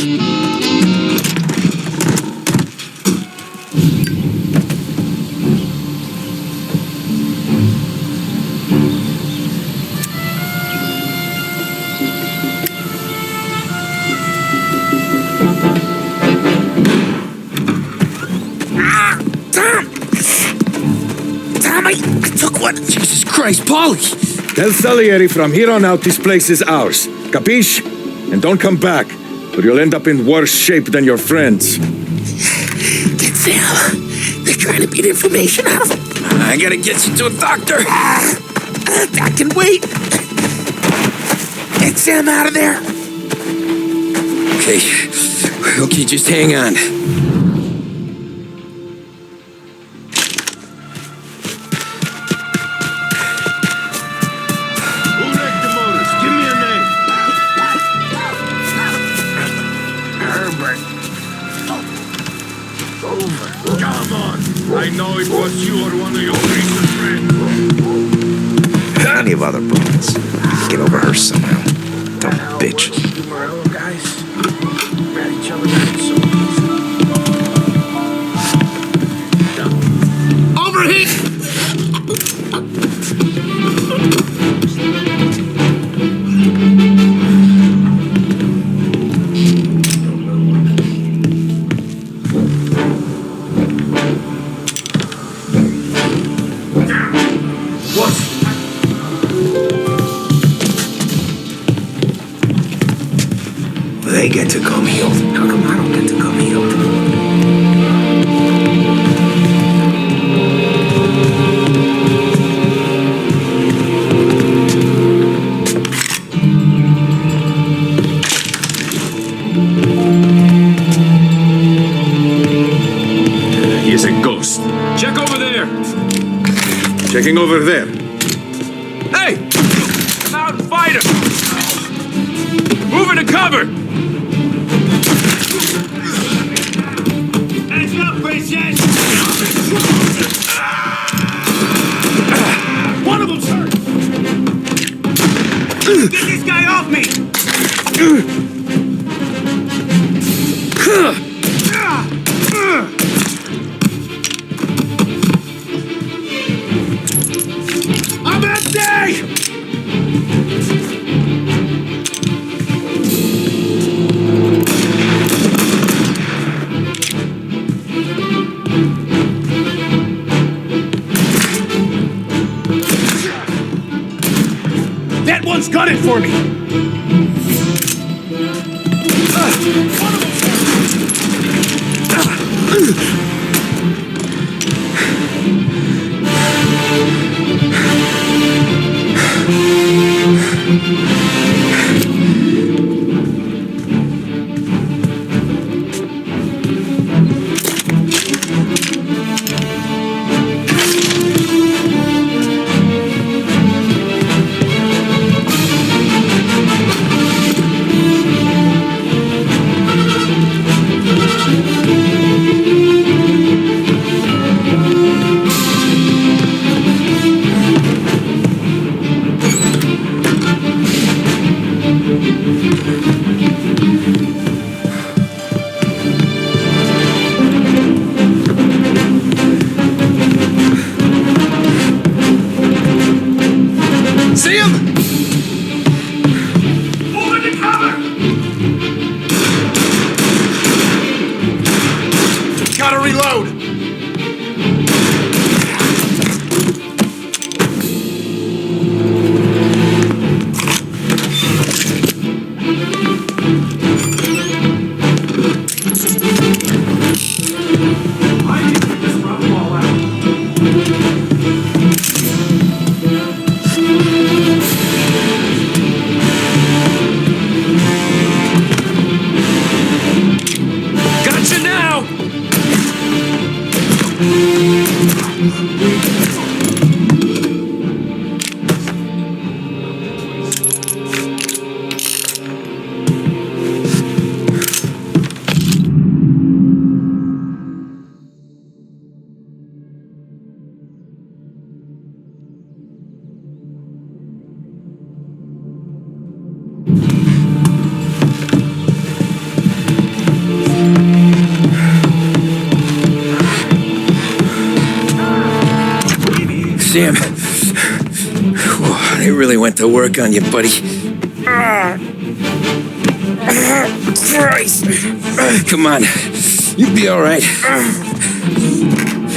I took one. Jesus Christ, Polly! Tell Salieri from here on out this place is ours. Capiche? And don't come back, or you'll end up in worse shape than your friends. Get Sam. They're trying to beat information out of him. I gotta get you to a doctor. I can wait. Get Sam out of there. Okay, just hang on. I know it was you or one of your recent friends. Plenty of other problems. Get over her somehow. Dumb bitch. they get to come healed? How come I don't get to come healed? He is a ghost. Check over there. Checking over there. Hey! Come out and fight him! Move into cover! Hands up, princess! One of them's hurt! Get this guy off me! I'm empty! That one's got it for me! See him? Move into cover! Gotta reload! I need to just rub them all out. Gotcha now! Sam, they really went to work on you, buddy. Christ! Come on, you'll be all right.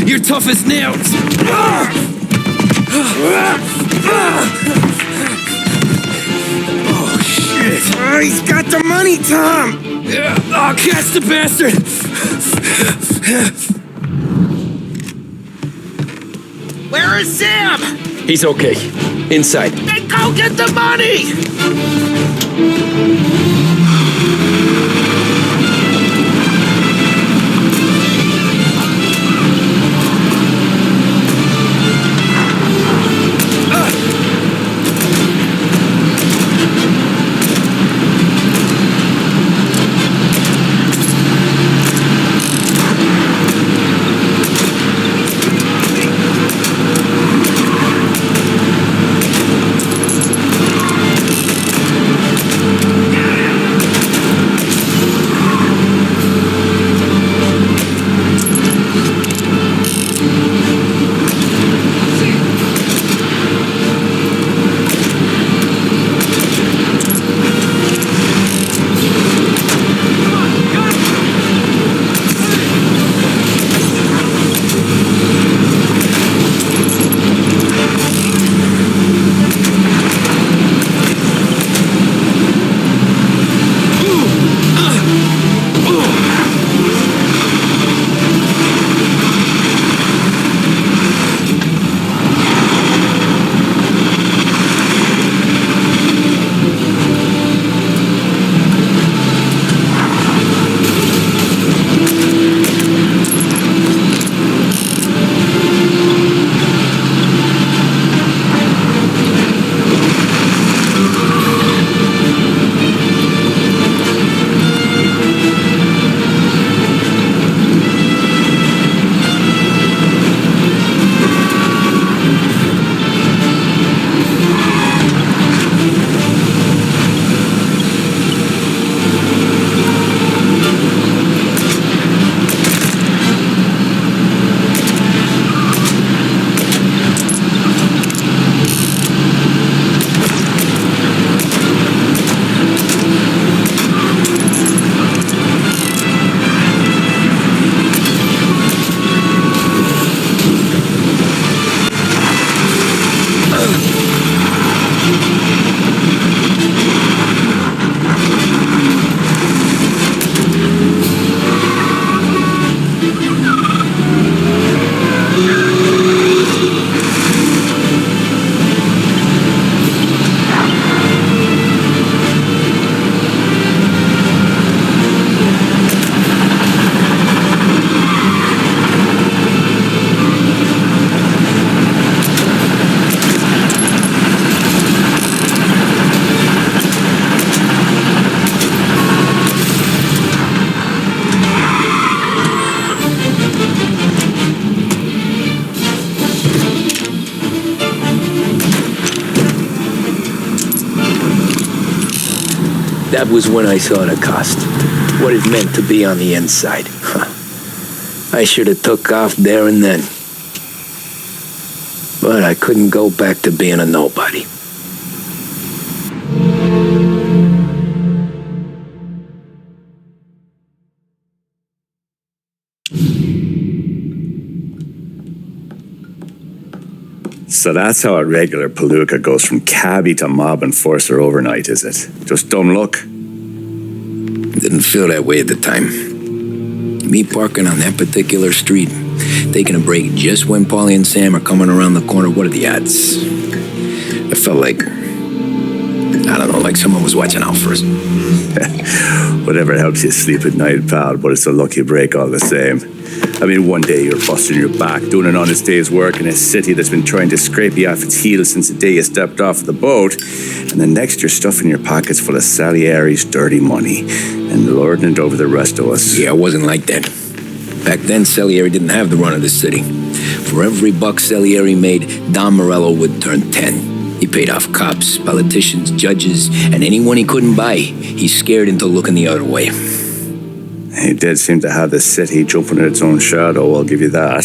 You're tough as nails. Oh shit! He's got the money, Tom. Oh, catch the bastard! Where is Sam? He's okay. Inside. Then go get the money! That was when I saw the cost. What it meant to be on the inside. I should have took off there and then. But I couldn't go back to being a nobody. So that's how a regular palooka goes from cabbie to mob enforcer overnight, is it? Just dumb luck? Didn't feel that way at the time. Me parking on that particular street, taking a break just when Paulie and Sam are coming around the corner, what are the odds? I felt like, I don't know, like someone was watching out for us. Whatever helps you sleep at night, pal, but it's a lucky break all the same. I mean, one day you're busting your back, doing an honest day's work in a city that's been trying to scrape you off its heels since the day you stepped off the boat, and the next you're stuffing your pockets full of Salieri's dirty money and lording it over the rest of us. Yeah, it wasn't like that. Back then, Salieri didn't have the run of the city. For every buck Salieri made, Don Morello would turn 10. He paid off cops, politicians, judges, and anyone he couldn't buy, he scared into looking the other way. He did seem to have the city jumping at its own shadow, I'll give you that.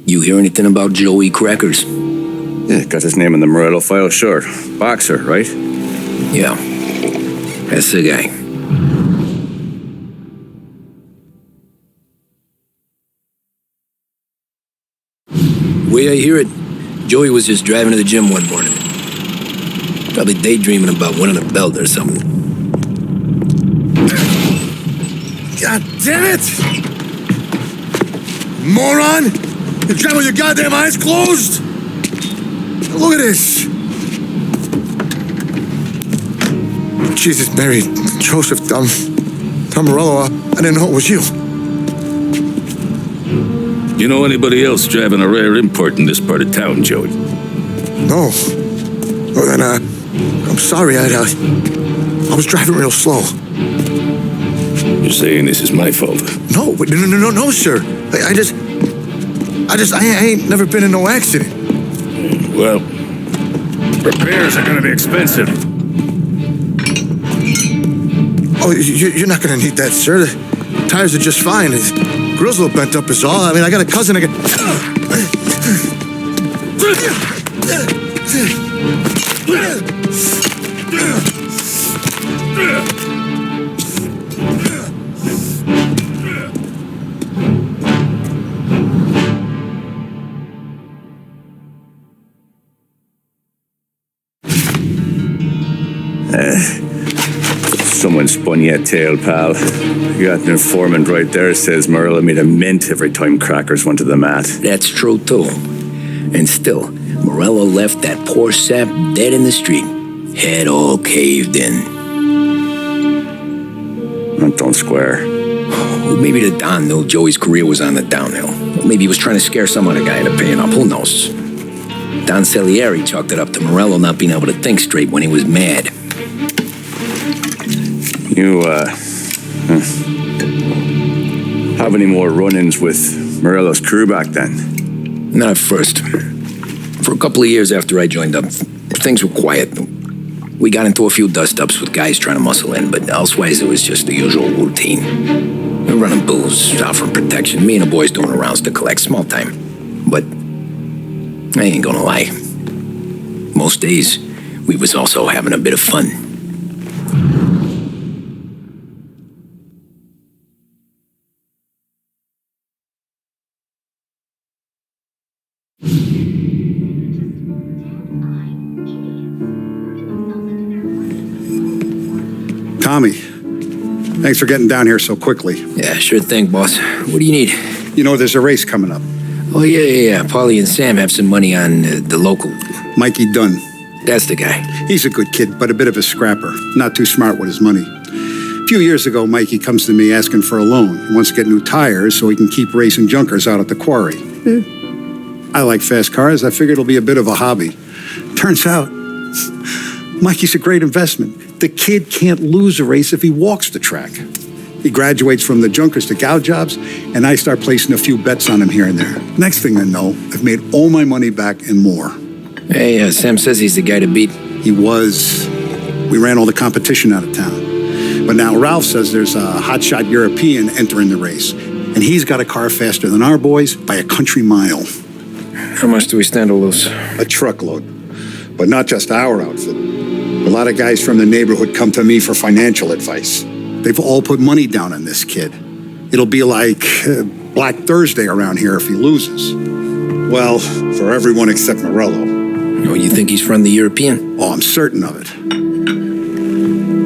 You hear anything about Joey Crackers? Yeah, got his name in the Morello file, sure. Boxer, right? Yeah, that's the guy. Way I hear it, Joey was just driving to the gym one morning. Probably daydreaming about winning a belt or something. God damn it! Moron! You're driving with your goddamn eyes closed? Look at this! Jesus, Mary, Joseph, Tom Morello, I didn't know it was you. You know anybody else driving a rare import in this part of town, Joey? No. Well, then, I'm sorry, I was driving real slow. You're saying this is my fault? No, sir. I ain't never been in no accident. Well, repairs are gonna be expensive. Oh, you're not gonna need that, sir. The tires are just fine. The grill's a little bent up is all. I mean, I got a cousin I can... Someone spun you a tale, pal. You got an informant right there says Morello made a mint every time Crackers went to the mat. That's true, too. And still, Morello left that poor sap dead in the street, head all caved in. That don't square. Well, maybe the Don knew Joey's career was on the downhill. Or maybe he was trying to scare some other guy into paying up. Who knows? Don Salieri chalked it up to Morello not being able to think straight when he was mad. You, have any more run-ins with Morello's crew back then? Not at first. For a couple of years after I joined up, things were quiet. We got into a few dust-ups with guys trying to muscle in, but elsewise it was just the usual routine. We were running booze, offering protection, me and the boys doing rounds to collect, small time. But I ain't gonna lie. Most days, we was also having a bit of fun. Tommy, thanks for getting down here so quickly. Yeah, sure thing, boss. What do you need? You know, there's a race coming up. Oh, yeah. Paulie and Sam have some money on the local. Mikey Dunn. That's the guy. He's a good kid, but a bit of a scrapper. Not too smart with his money. A few years ago, Mikey comes to me asking for a loan. He wants to get new tires so he can keep racing junkers out at the quarry. I like fast cars. I figured it'll be a bit of a hobby. Turns out, Mikey's a great investment. The kid can't lose a race if he walks the track. He graduates from the junkers to gal jobs, and I start placing a few bets on him here and there. Next thing I know, I've made all my money back and more. Hey, Sam says he's the guy to beat. He was. We ran all the competition out of town. But now Ralph says there's a hotshot European entering the race, and he's got a car faster than our boys by a country mile. How much do we stand to lose? A truckload. But not just our outfit. A lot of guys from the neighborhood come to me for financial advice. They've all put money down on this kid. It'll be like Black Thursday around here if he loses. Well, for everyone except Morello. Oh, you think he's from the European? Oh, I'm certain of it.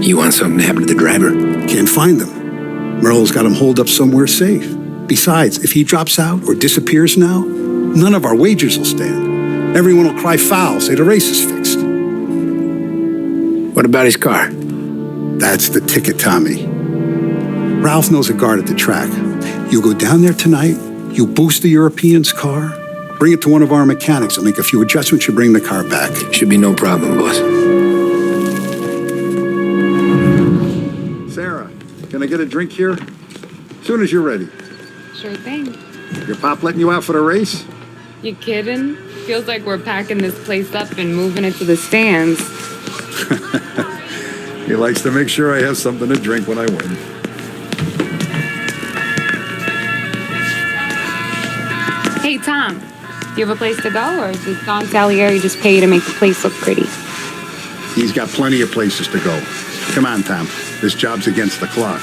You want something to happen to the driver? Can't find him. Morello's got him holed up somewhere safe. Besides, if he drops out or disappears now, none of our wagers will stand. Everyone will cry foul, say the race is fixed. What about his car? That's the ticket, Tommy. Ralph knows a guard at the track. You go down there tonight, you boost the European's car, bring it to one of our mechanics. He'll make a few adjustments, you bring the car back. Should be no problem, boss. Sarah, can I get a drink here? As soon as you're ready. Sure thing. Your pop letting you out for the race? You kidding? Feels like we're packing this place up and moving it to the stands. He likes to make sure I have something to drink when I win. Hey, Tom, you have a place to go, or does Don Salieri just pay you to make the place look pretty? He's got plenty of places to go. Come on, Tom. This job's against the clock.